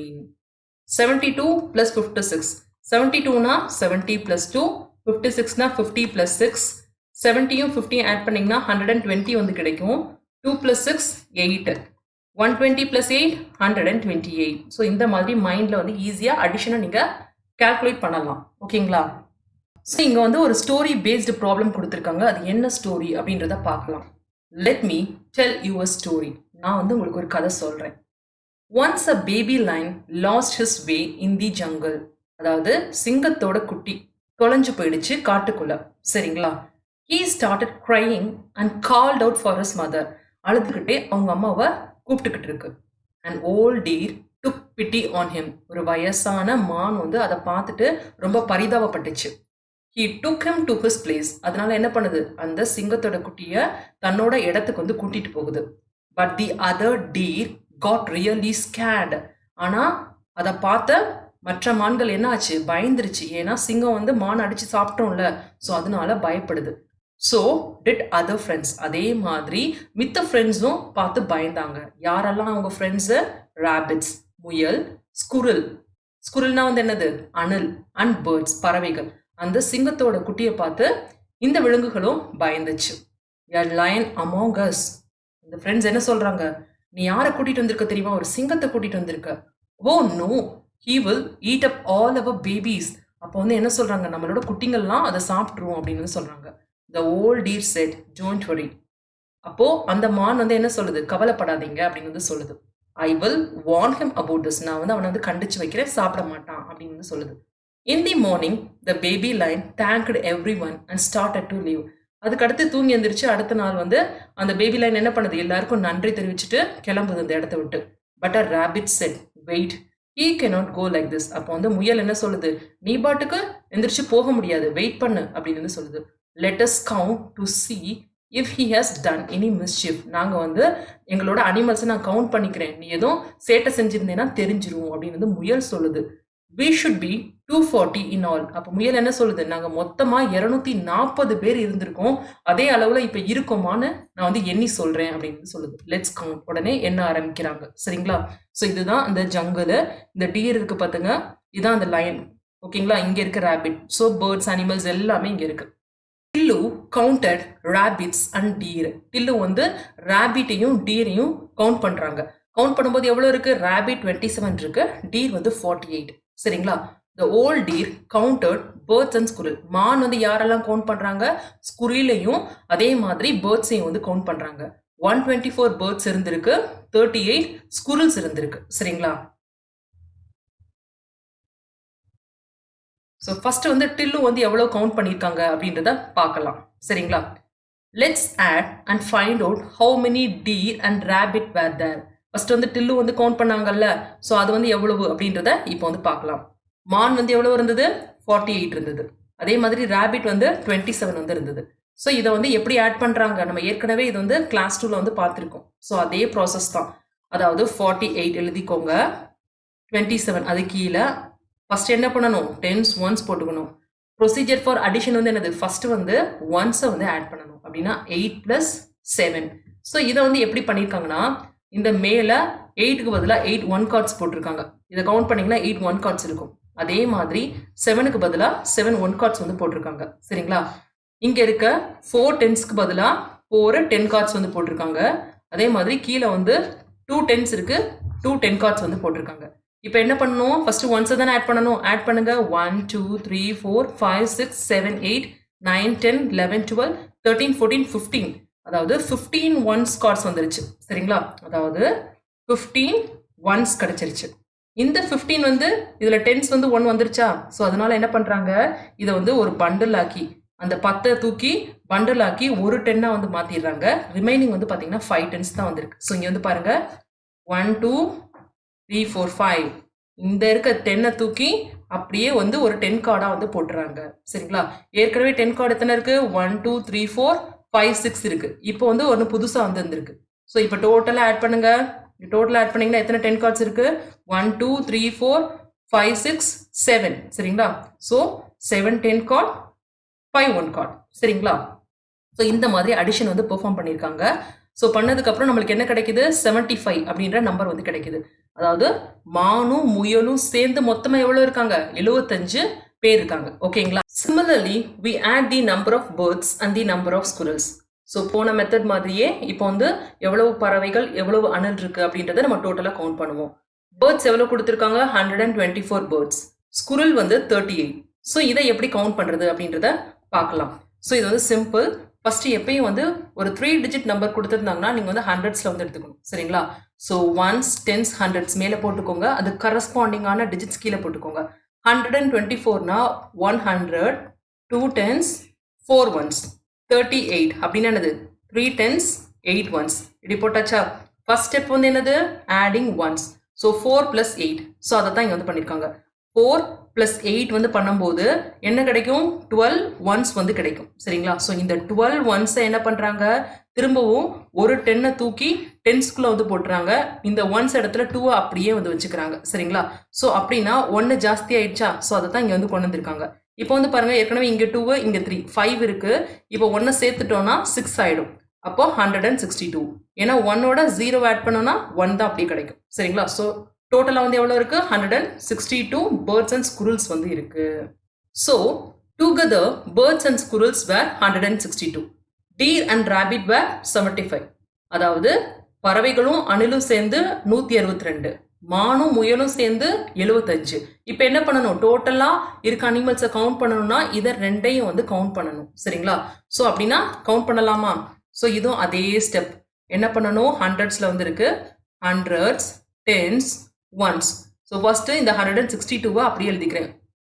72 + 56 72னா 70 + 2 56னா 50 + 6 70யும் 50 ஆட் பண்ணிங்கன்னா 120 வந்து கிடைக்கும் 2 + 6 8 120 + 8 128. ஸோ இந்த மாதிரி மைண்டில் வந்து ஈஸியாக அடிஷனை நீங்கள் கால்குலேட் பண்ணலாம் ஓகேங்களா. ஸோ இங்கே வந்து ஒரு ஸ்டோரி பேஸ்டு ப்ராப்ளம் கொடுத்துருக்காங்க. அது என்ன ஸ்டோரி அப்படின்றத பார்க்கலாம். Let me tell you a story. நான் வந்து உங்களுக்கு ஒரு கதை சொல்கிறேன். Once a baby lion lost his way in the jungle. அதாவது சிங்கத்தோட குட்டி தொலைஞ்சு போயிடுச்சு காட்டுக்குள்ள சரிங்களா. He started crying and called out for his mother. அழுதுகிட்டே அவங்க அம்மாவை கூப்பிட்டுக்கிட்டு இருக்கு. And old deer took pity on him. ஒரு வயசான மான் வந்து அதை பார்த்துட்டு ரொம்ப பரிதாபப்பட்டுச்சு. He took him to his place. அதனால என்ன பண்ணுது அந்த சிங்கத்தோட குட்டியை தன்னோட இடத்துக்கு வந்து கூட்டிட்டு போகுது. But the other deer got really scared. ஆனால் அதை பார்த்த மற்ற மான்கள் என்ன ஆச்சு பயந்துருச்சு. ஏன்னா சிங்கம் வந்து மான் அடிச்சு சாப்பிட்டோம்ல ஸோ அதனால பயப்படுது. So did other friends. அதே மாதிரி மித்த ஃப்ரெண்ட்ஸும் பார்த்து பயந்தாங்க. யாரெல்லாம் அவங்க ஃப்ரெண்ட்ஸு ராபிட்ஸ் முயல் ஸ்குரில். ஸ்குரில்னா வந்து என்னது அணில் அண்ட் பேர்ட்ஸ் பறவைகள். அந்த சிங்கத்தோட குட்டியை பார்த்து இந்த விலங்குகளும் பயந்துச்சு. A lion among us. இந்த ஃப்ரெண்ட்ஸ் என்ன சொல்றாங்க நீ யாரை கூட்டிட்டு வந்திருக்க தெரியுமா ஒரு சிங்கத்தை கூட்டிட்டு வந்திருக்க. Oh no he will eat up all our babies. அப்போ வந்து என்ன சொல்றாங்க நம்மளோட குட்டிங்கள்லாம் அதை சாப்பிட்ருவோம் அப்படின்னு சொல்றாங்க. The old deer said, don't worry. அப்போ அந்த மான் வந்து என்ன சொல்லுது கவலைப்படாதீங்க அப்படின்னு வந்து சொல்லுது. I will warn him about this. நான் வந்து அவனை வந்து கண்டிச்சு வைக்கிறேன் சாப்பிட மாட்டான் அப்படின்னு வந்து சொல்லுது. In the morning, the baby lion thanked everyone and started to leave. அதுக்கு அடுத்து தூங்கி எந்திரிச்சு அடுத்த நாள் வந்து அந்த பேபி லைன் என்ன பண்ணுது எல்லாருக்கும் நன்றி தெரிவிச்சுட்டு கிளம்புது அந்த இடத்த விட்டு. But a rabbit said, wait, he cannot go like this. அப்போ வந்து முயல் என்ன சொல்லுது நீ பாட்டுக்கு எந்திரிச்சு போக முடியாது வெயிட் பண்ணு அப்படின்னு வந்து சொல்லுது. Let us count to see if he has done any mischief. நாங்கள் வந்து எங்களோட அனிமல்ஸை நான் கவுண்ட் பண்ணிக்கிறேன் நீ எதுவும் சேட்டை செஞ்சிருந்தேன்னா தெரிஞ்சிரும் அப்படின்னு வந்து முயல் சொல்லுது. We should be 240 in all. அப்போ முயல் என்ன சொல்லுது நாங்கள் மொத்தமாக 240 பேர் இருந்திருக்கோம் அதே அளவில் இப்போ இருக்கோமான்னு நான் வந்து எண்ணி சொல்கிறேன் அப்படின்னு சொல்லுது. Let's count. உடனே எண்ண ஆரம்பிக்கிறாங்க சரிங்களா. ஸோ இதுதான் அந்த ஜங்கிள். இந்த டீர் இருக்கு பார்த்துங்க இதுதான் அந்த லயன் ஓகேங்களா. இங்கே இருக்க ரேபிட். ஸோ பேர்ட்ஸ் அனிமல்ஸ் எல்லாமே இங்கே இருக்கு. டில்லு கவுண்டட் ராபிட்ஸ் அண்ட் டீர். டில்லு வந்து ராபிட்டையும் டீரையும் கவுண்ட் பண்றாங்க. கவுண்ட் பண்ணும்போது எவ்வளவு இருக்கு ராபிட் 27 இருக்கு டீர் வந்து 48 சரிங்களா. The old deer counted birds and squirrel. மான் வந்து யாரெல்லாம் கவுண்ட் பண்றாங்க ஸ்குரிலையும் அதே மாதிரி பேர்ட்ஸையும் வந்து கவுண்ட் பண்றாங்க. 124 பேர்ட்ஸ் இருந்திருக்கு 38 ஸ்குரில்ஸ் இருந்திருக்கு சரிங்களா. ஸோ ஃபர்ஸ்ட் வந்து டில்லு வந்து எவ்வளோ கவுண்ட் பண்ணியிருக்காங்க அப்படின்றத பார்க்கலாம் சரிங்களா. Let's add and find out how many deer and rabbit were there. First வந்து டில்லு வந்து கவுண்ட் பண்ணாங்கல்ல ஸோ அது வந்து எவ்வளவு அப்படின்றத இப்போ வந்து பார்க்கலாம். மான் வந்து எவ்வளவு இருந்தது 48 இருந்தது. அதே மாதிரி ரேபிட் வந்து 27 வந்து இருந்தது. ஸோ இதை வந்து எப்படி ஆட் பண்ணுறாங்க நம்ம ஏற்கனவே இது வந்து கிளாஸ் 2ல வந்து பார்த்துருக்கோம். ஸோ அதே ப்ராசஸ் தான். அதாவது 48 எழுதிக்கோங்க 27 அது கீழே ஃபர்ஸ்ட் என்ன பண்ணணும் 10s 1s போட்டுக்கணும். ப்ரொசீஜர் ஃபார் அடிஷன் வந்து என்னது, ஃபர்ஸ்ட் வந்து ஒன்ஸை வந்து ஆட் பண்ணணும். அப்படின்னா 8 + 7. ஸோ இதை வந்து எப்படி பண்ணியிருக்காங்கன்னா, இந்த மேலே 8க்கு பதிலாக 8 ஒன் கார்ட்ஸ் போட்டிருக்காங்க. இதை கவுண்ட் பண்ணிங்கன்னா 8 ஒன் கார்ட்ஸ் இருக்கும். அதே மாதிரி 7க்கு பதிலாக 7 ஒன் கார்ட்ஸ் வந்து போட்டிருக்காங்க. சரிங்களா? இங்கே இருக்க 4 10ஸ்க்கு பதிலாக 4 10 கார்ட்ஸ் வந்து போட்டிருக்காங்க. அதே மாதிரி கீழே வந்து 2 10s இருக்கு, 2 10 கார்ட்ஸ் வந்து போட்டிருக்காங்க. இப்போ என்ன பண்ணணும், ஃபர்ஸ்ட் ஒன்ஸை தானே ஆட் பண்ணணும். ஆட் பண்ணுங்க. 1 2 3 4 5 6 7 8 9 10 11 12 13 14 15. அதாவது 15 ஒன்ஸ் கார்ட்ஸ் வந்துருச்சு. சரிங்களா? அதாவது 15 ஒன்ஸ் கிடைச்சிருச்சு. இந்த 15 வந்து இதுல 10s வந்து 1 வந்துருச்சா. ஸோ அதனால என்ன பண்றாங்க, இதை வந்து ஒரு பண்டில் ஆக்கி அந்த 10 தூக்கி பண்டில் ஆக்கி ஒரு 10ஆ வந்து மாத்திடுறாங்க. ரிமைனிங் வந்து பாத்தீங்கன்னா 5 10s தான் வந்திருக்கு. ஸோ இங்க வந்து பாருங்க 1 2 3 4 5 இந்த இருக்க 10 தூக்கி அப்படியே வந்து ஒரு 10 கார்டா வந்து போட்டுறாங்க. சரிங்களா? ஏற்கனவே 10 கார்டு எத்தனை இருக்கு, 1 2 3 4 5 6 இருக்கு. இப்போ வந்து ஒன்று புதுசா வந்து வந்திருக்கு. ஸோ இப்போ டோட்டலா ஆட் பண்ணுங்க. டோட்டலா ஆட் பண்ணீங்கன்னா எத்தனை 10 கார்ட்ஸ் இருக்கு, 1 2 3 4 5 6 7. சரிங்களா? So 7 10 card 5 1 card. சரிங்களா? ஸோ இந்த மாதிரி அடிஷன் வந்து பெர்ஃபார்ம் பண்ணியிருக்காங்க. ஸோ பண்ணதுக்கு அப்புறம் நம்மளுக்கு என்ன கிடைக்குது, 75 அப்படின்ற நம்பர் வந்து கிடைக்குது. அதாவது மானும் முயலும் சேர்ந்து மொத்தமா எவ்வளவு இருக்காங்க, 75 பேர் இருக்காங்க. ஓகேங்களா? Similarly we add the number of birds and the number of squirrels. So போன மெத்தட் மாதிரியே இப்போ வந்து எவ்வளவு பறவைகள் எவ்வளவு அணில் இருக்கு அப்படின்றத நம்ம டோட்டலா கவுண்ட் பண்ணுவோம். பேர்ட்ஸ் எவ்வளவு கொடுத்துருக்காங்க, 124 பேர்ட்ஸ். ஸ்குரில் வந்து 38. ஸோ இதை எப்படி கவுண்ட் பண்றது அப்படின்றத பார்க்கலாம். ஸோ இது வந்து சிம்பிள். ஃபர்ஸ்ட் எப்பயும் வந்து ஒரு 3 டிஜிட் நம்பர் கொடுத்துருந்தாங்கன்னா நீங்க வந்து ஹண்ட்ரட்ஸ்ல வந்து எடுத்துக்கணும். சரிங்களா? ஸோ 1s 10s 100s மேலே போட்டுக்கோங்க. அது கரஸ்பாண்டிங்கான டிஜிட்ஸ் கீழே போட்டுக்கோங்க. 124னா 100, 2 10s 4 1s 38 அப்படின்னு என்னது, 3 10s 8 1s. இப்படி போட்டாச்சா. ஃபர்ஸ்ட் ஸ்டெப் வந்து என்னது, ஆடிங் ஒன்ஸ். ஸோ 4 + 8. ஸோ அதை தான் இங்கே வந்து பண்ணியிருக்காங்க. 4 + 8 வந்து பண்ணும்போது என்ன கிடைக்கும், 12 ஒன்ஸ் வந்து கிடைக்கும். சரிங்களா? ஸோ இந்த 12 ஒன்ஸை என்ன பண்றாங்க, திரும்பவும் ஒரு 10 தூக்கி 10ஸ்குள்ள வந்து போட்டுறாங்க. இந்த ஒன்ஸ் இடத்துல 2 அப்படியே வந்து வச்சுக்கிறாங்க. சரிங்களா? ஸோ அப்படின்னா 1 ஜாஸ்தி ஆயிடுச்சா. ஸோ அதை தான் இங்கே வந்து கொண்டு வந்திருக்காங்க. இப்போ வந்து பாருங்க, ஏற்கனவே இங்கே 2 இங்கே 3 5 இருக்கு. இப்போ 1 சேர்த்துட்டோம்னா 6 ஆயிடும். அப்போ 162. ஏன்னா 1ஓட 0 ஆட் பண்ணோம்னா 1 தான் அப்படியே கிடைக்கும். சரிங்களா? ஸோ டோட்டலா வந்து எவ்வளவு இருக்கு, 162 birds and squirrels வந்து இருக்கு. So together birds and squirrels were 162. Deer and rabbit were 75. அதாவது பறவைகளும் அணிலும் சேர்ந்து 162, மானும் முயலும் சேர்ந்து 75. இப்போ என்ன பண்ணணும், டோட்டலா இருக்க அனிமல்ஸை கவுண்ட் பண்ணணும்னா இதை ரெண்டையும் வந்து கவுண்ட் பண்ணணும். சரிங்களா? ஸோ அப்படின்னா கவுண்ட் பண்ணலாமா. ஸோ இதுவும் அதே ஸ்டெப். என்ன பண்ணணும், ஹண்ட்ரட்ஸ்ல வந்து இருக்கு, hundreds 10s 1s. So first இந்த 162 அப்படியே எழுதிக்கிறேன்.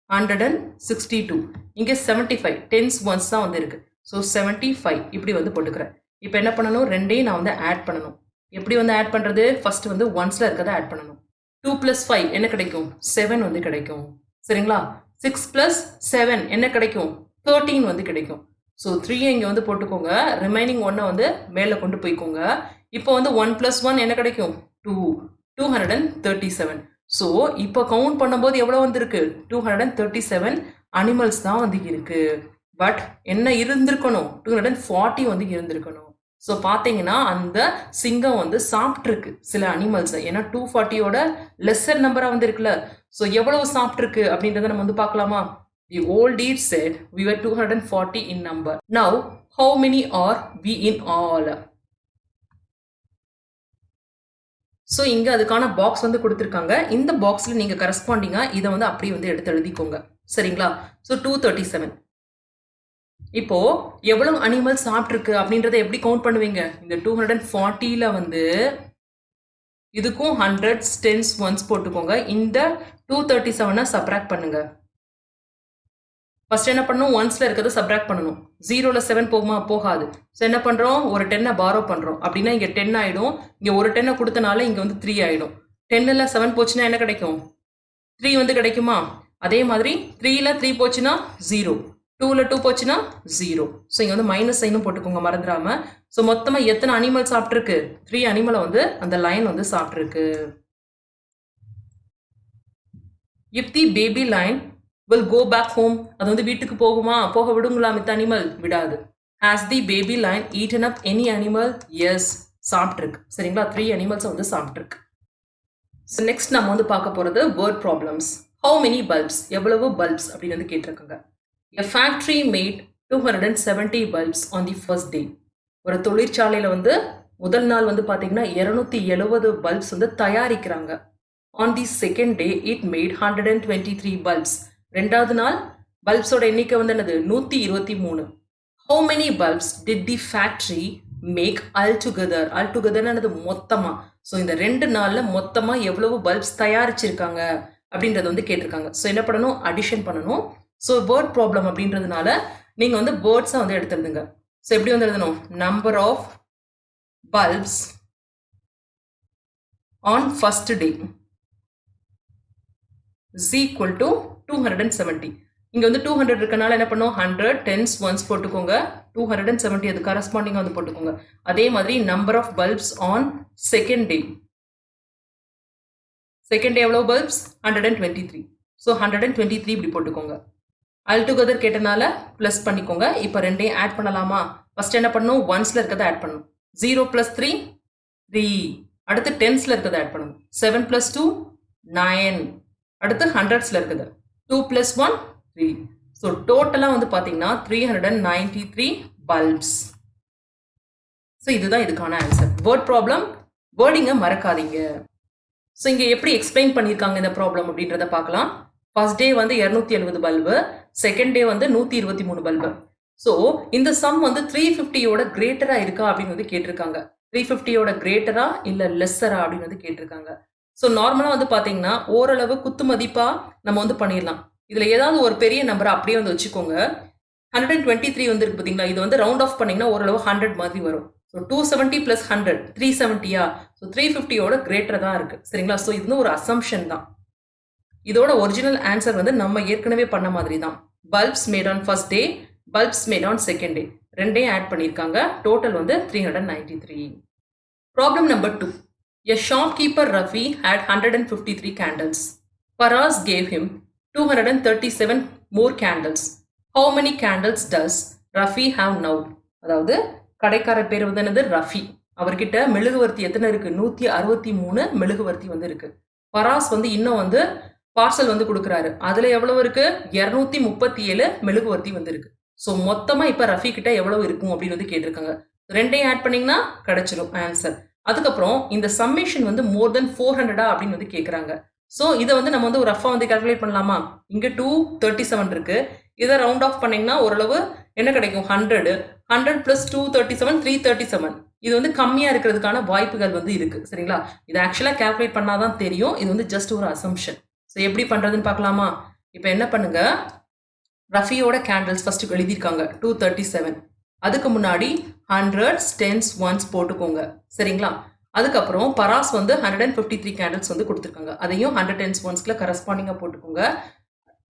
162 இங்கே 75 10s 1s தான் வந்து இருக்கு. ஸோ 75 இப்படி வந்து போட்டுக்கிறேன். இப்போ என்ன பண்ணணும், ரெண்டையும் நான் வந்து ஆட் பண்ணணும். எப்படி வந்து ஆட் பண்றது, ஃபர்ஸ்ட் வந்து ஒன்ஸ்ல இருக்கிறத ஆட் பண்ணணும். 2 + 5 என்ன கிடைக்கும், 7 வந்து கிடைக்கும். சரிங்களா? 6 + 7 என்ன கிடைக்கும், 13 வந்து கிடைக்கும். ஸோ 3 இங்கே வந்து போட்டுக்கோங்க. ரிமைனிங் 1 வந்து மேலே கொண்டு போய்க்கோங்க. இப்போ வந்து 1 + 1 என்ன கிடைக்கும், 2 237. ஸோ இப்போ கவுண்ட் பண்ணும்போது எவ்வளோ வந்திருக்கு, 237 அனிமல்ஸ் தான் வந்து இருக்கு. பட் என்ன இருந்திருக்கணும், 240 வந்து இருந்திருக்கணும். ஸோ பார்த்தீங்கன்னா அந்த சிங்கம் வந்து சாப்பிட்ருக்கு சில அனிமல்ஸை. ஏன்னா 240யோட லெஸ்ஸர் நம்பராக வந்து இருக்குல்ல. ஸோ எவ்வளவு சாப்பிட்ருக்கு அப்படின்றத நம்ம வந்து பார்க்கலாமா. The old deer said we were 240 in number. Now how many are we in all? So இங்கே அதுக்கான பாக்ஸ் வந்து கொடுத்துருக்காங்க. இந்த பாக்ஸில் நீங்கள் கரஸ்பாண்டிங்காக இதை வந்து அப்படியே வந்து எடுத்து எழுதிக்கோங்க. சரிங்களா? ஸோ 237. இப்போ எவ்வளவு அனிமல் சாப்பிட்ருக்கு அப்படின்றத எப்படி கவுண்ட் பண்ணுவீங்க, இந்த 240ல வந்து இதுக்கும் 100s 10s 1s போட்டுக்கோங்க. இந்த 237 சப்ராக்ட் பண்ணுங்க. ஃபர்ஸ்ட் என்ன பண்ணணும், ஒன்ஸ்ல இருக்கிறத சப்ராக்ட் பண்ணணும். 0ல 7 போகுமா, போகாது. ஸோ என்ன பண்றோம், ஒரு 10 பாரோ பண்றோம். அப்படின்னா இங்க 10 ஆயிடும். இங்க ஒரு 10 கொடுத்தனால இங்க வந்து 3 ஆயிடும். 10ல 7 போச்சுன்னா என்ன கிடைக்கும், 3 வந்து கிடைக்குமா. அதே மாதிரி 3ல 3 போச்சுன்னா 0, 2ல 2 போச்சுன்னா 0. ஸோ இங்க வந்து மைனஸ் சைனும் போட்டுக்கோங்க மறந்துடாம. ஸோ மொத்தமா எத்தனை அனிமல் சாப்பிட்ருக்கு, 3 அனிமலை வந்து அந்த லைன் வந்து சாப்பிட்ருக்கு. If the baby lion will go back home. அது வந்து வீட்டுக்கு போகுமா, போக விடுங்களா மித்த அனிமல்? விடாது. Has the baby lion eaten up any animal? Yes, சாப்பிட்டிருக்கு. சரிங்களா, 3 அனிமல்ஸ் வந்து சாப்பிட்டிருக்கு. ஸோ நெக்ஸ்ட் நம்ம வந்து பார்க்க போகிறது word problems. How many bulbs, எவ்வளவு பல்ப்ஸ் அப்படின்னு வந்து கேட்டிருக்காங்க. A factory made 270 bulbs on the first day. ஒரு தொழிற்சாலையில் வந்து முதல் நாள் வந்து பார்த்தீங்கன்னா 270 பல்ப்ஸ் வந்து தயாரிக்கிறாங்க. On the second day it made 123 bulbs. ரெண்டாவது நாள் பல்ப்ஸோட எண்ணிக்கை வந்து என்னது, 123. How many bulbs did the factory make altogether? ஆல் டுகெதர்னது மொத்தமாக. ஸோ இந்த 2 நாளில் மொத்தமாக எவ்வளவு பல்ப்ஸ் தயாரிச்சிருக்காங்க அப்படின்றத வந்து கேட்டிருக்காங்க. ஸோ என்ன பண்ணணும், அடிஷன் பண்ணணும். ஸோ வேர்ட் ப்ராப்ளம் அப்படின்றதுனால நீங்கள் வந்து வேர்ட்ஸாக வந்து எடுத்துருதுங்க. ஸோ எப்படி வந்து எழுதணும், number of bulbs on first day is equal to 270. இங்கே வந்து 200 இருக்கனால என்ன பண்ணும், 100 10s 1s போட்டுக்கோங்க, 270 அது கரஸ்பாண்டிங்காக வந்து போட்டுக்கோங்க. அதே மாதிரி number of bulbs on second day. Second day எவ்வளோ பல்ப்ஸ், 123. ஸோ 123 இப்படி போட்டுக்கோங்க. ஆல் டுகெதர் கேட்டனால ப்ளஸ் பண்ணிக்கோங்க. இப்போ ரெண்டையும் ஆட் பண்ணலாமா? ஃபர்ஸ்ட் என்ன பண்ணணும், ஒன்ஸில் இருக்கிறத ஆட் பண்ணணும். 0 + 3 3. அடுத்து 10ஸ்ல இருக்கிறத ஆட் பண்ணணும். 7 + 2 9. அடுத்து 100ஸ்ல இருக்குது 2 + 1 3. ஸோ டோட்டலாக வந்து பார்த்தீங்கன்னா 393 பல்ப்ஸ். ஸோ இதுதான் இதுக்கான ஆன்சர். வேர்ட் ப்ராப்ளம், வேர்டிங்கை மறக்காதீங்க. ஸோ இங்கே எப்படி எக்ஸ்பிளைன் பண்ணியிருக்காங்க இந்த ப்ராப்ளம் அப்படின்றத பார்க்கலாம். ஃபர்ஸ்ட் டே வந்து 270 பல்பு, செகண்ட் டே வந்து 123 பல்பு. ஸோ இந்த சம் வந்து 350யோட கிரேட்டராக இருக்கா அப்படின்னு வந்து கேட்டிருக்காங்க. 350யோட கிரேட்டரா இல்லை லெஸ்ஸரா அப்படின்னு வந்து கேட்டிருக்காங்க. ஸோ நார்மலாக வந்து பார்த்தீங்கன்னா ஓரளவு குத்து மதிப்பாக நம்ம வந்து பண்ணிடலாம். இதில் ஏதாவது ஒரு பெரிய நம்பரை அப்படியே வந்து வச்சுக்கோங்க. 123 வந்து இருக்கு பார்த்தீங்களா, இது வந்து ரவுண்ட் ஆஃப் பண்ணிங்கன்னா ஓரளவு 100 மாதிரி வரும். ஸோ 270 + 100 370யா? ஸோ 350யோட கிரேட்டர் தான் இருக்குது. சரிங்களா, ஸோ இது ஒரு அசம்ஷன் தான். இதோட ஒரிஜினல் ஆன்சர் வந்து நம்ம ஏற்கனவே பண்ண மாதிரி தான். Bulbs made on first day, bulbs made on second day, ரெண்டையும் ஆட் பண்ணியிருக்காங்க. டோட்டல் வந்து 393. Problem number 2. A shopkeeper Rafi had 153 candles. Faraz gave him 237 more candles. How many candles does Rafi have now? அதாவது கடைக்காரர் பேர் வந்து என்னது, ரஃபி. அவர்கிட்ட மெழுகுவர்த்தி எத்தனை இருக்கு, 163 மெழுகுவர்த்தி வந்து இருக்கு. பராஸ் வந்து இன்னும் வந்து பார்சல் வந்து கொடுக்குறாரு, அதுல எவ்வளவு இருக்கு, 237 மெழுகுவர்த்தி வந்து இருக்கு. ஸோ மொத்தமா இப்ப ரஃபி கிட்ட எவ்வளவு இருக்கும் அப்படின்னு வந்து கேட்டிருக்காங்க. ரெண்டையும் ஆட் பண்ணீங்கன்னா கிடைச்சிரும் ஆன்சர். அதுக்கப்புறம் இந்த சம்மேஷன் வந்து மோர் தென் 400 அப்படின்னு வந்து கேட்குறாங்க. ஸோ இதை வந்து நம்ம வந்து ஒரு ரஃபா வந்து கால்குலேட் பண்ணலாமா? இங்கே 237 இருக்கு, இதை ரவுண்ட் ஆஃப் பண்ணீங்கன்னா ஓரளவு என்ன கிடைக்கும், 100. 100 + 237 337. இது வந்து கம்மியாக இருக்கிறதுக்கான வாய்ப்புகள் வந்து இருக்கு. சரிங்களா, இது ஆக்சுவலாக கால்குலேட் பண்ணாதான் தெரியும். இது வந்து ஜஸ்ட் ஒரு அசம்ஷன். ஸோ எப்படி பண்றதுன்னு பார்க்கலாமா? இப்போ என்ன பண்ணுங்க, ரஃபியோட கேண்டில்ஸ் ஃபர்ஸ்ட் எழுதியிருக்காங்க 237. அதுக்கு முன்னாடி 100s 10s 1s போட்டுக்கோங்க. சரிங்களா, அதுக்கப்புறம் பராஸ் வந்து 153 கேண்டில்ஸ் வந்து கொடுத்துருக்காங்க, அதையும் 100 10s 1ஸ்ல கரஸ்பாண்டிங்காக போட்டுக்கோங்க.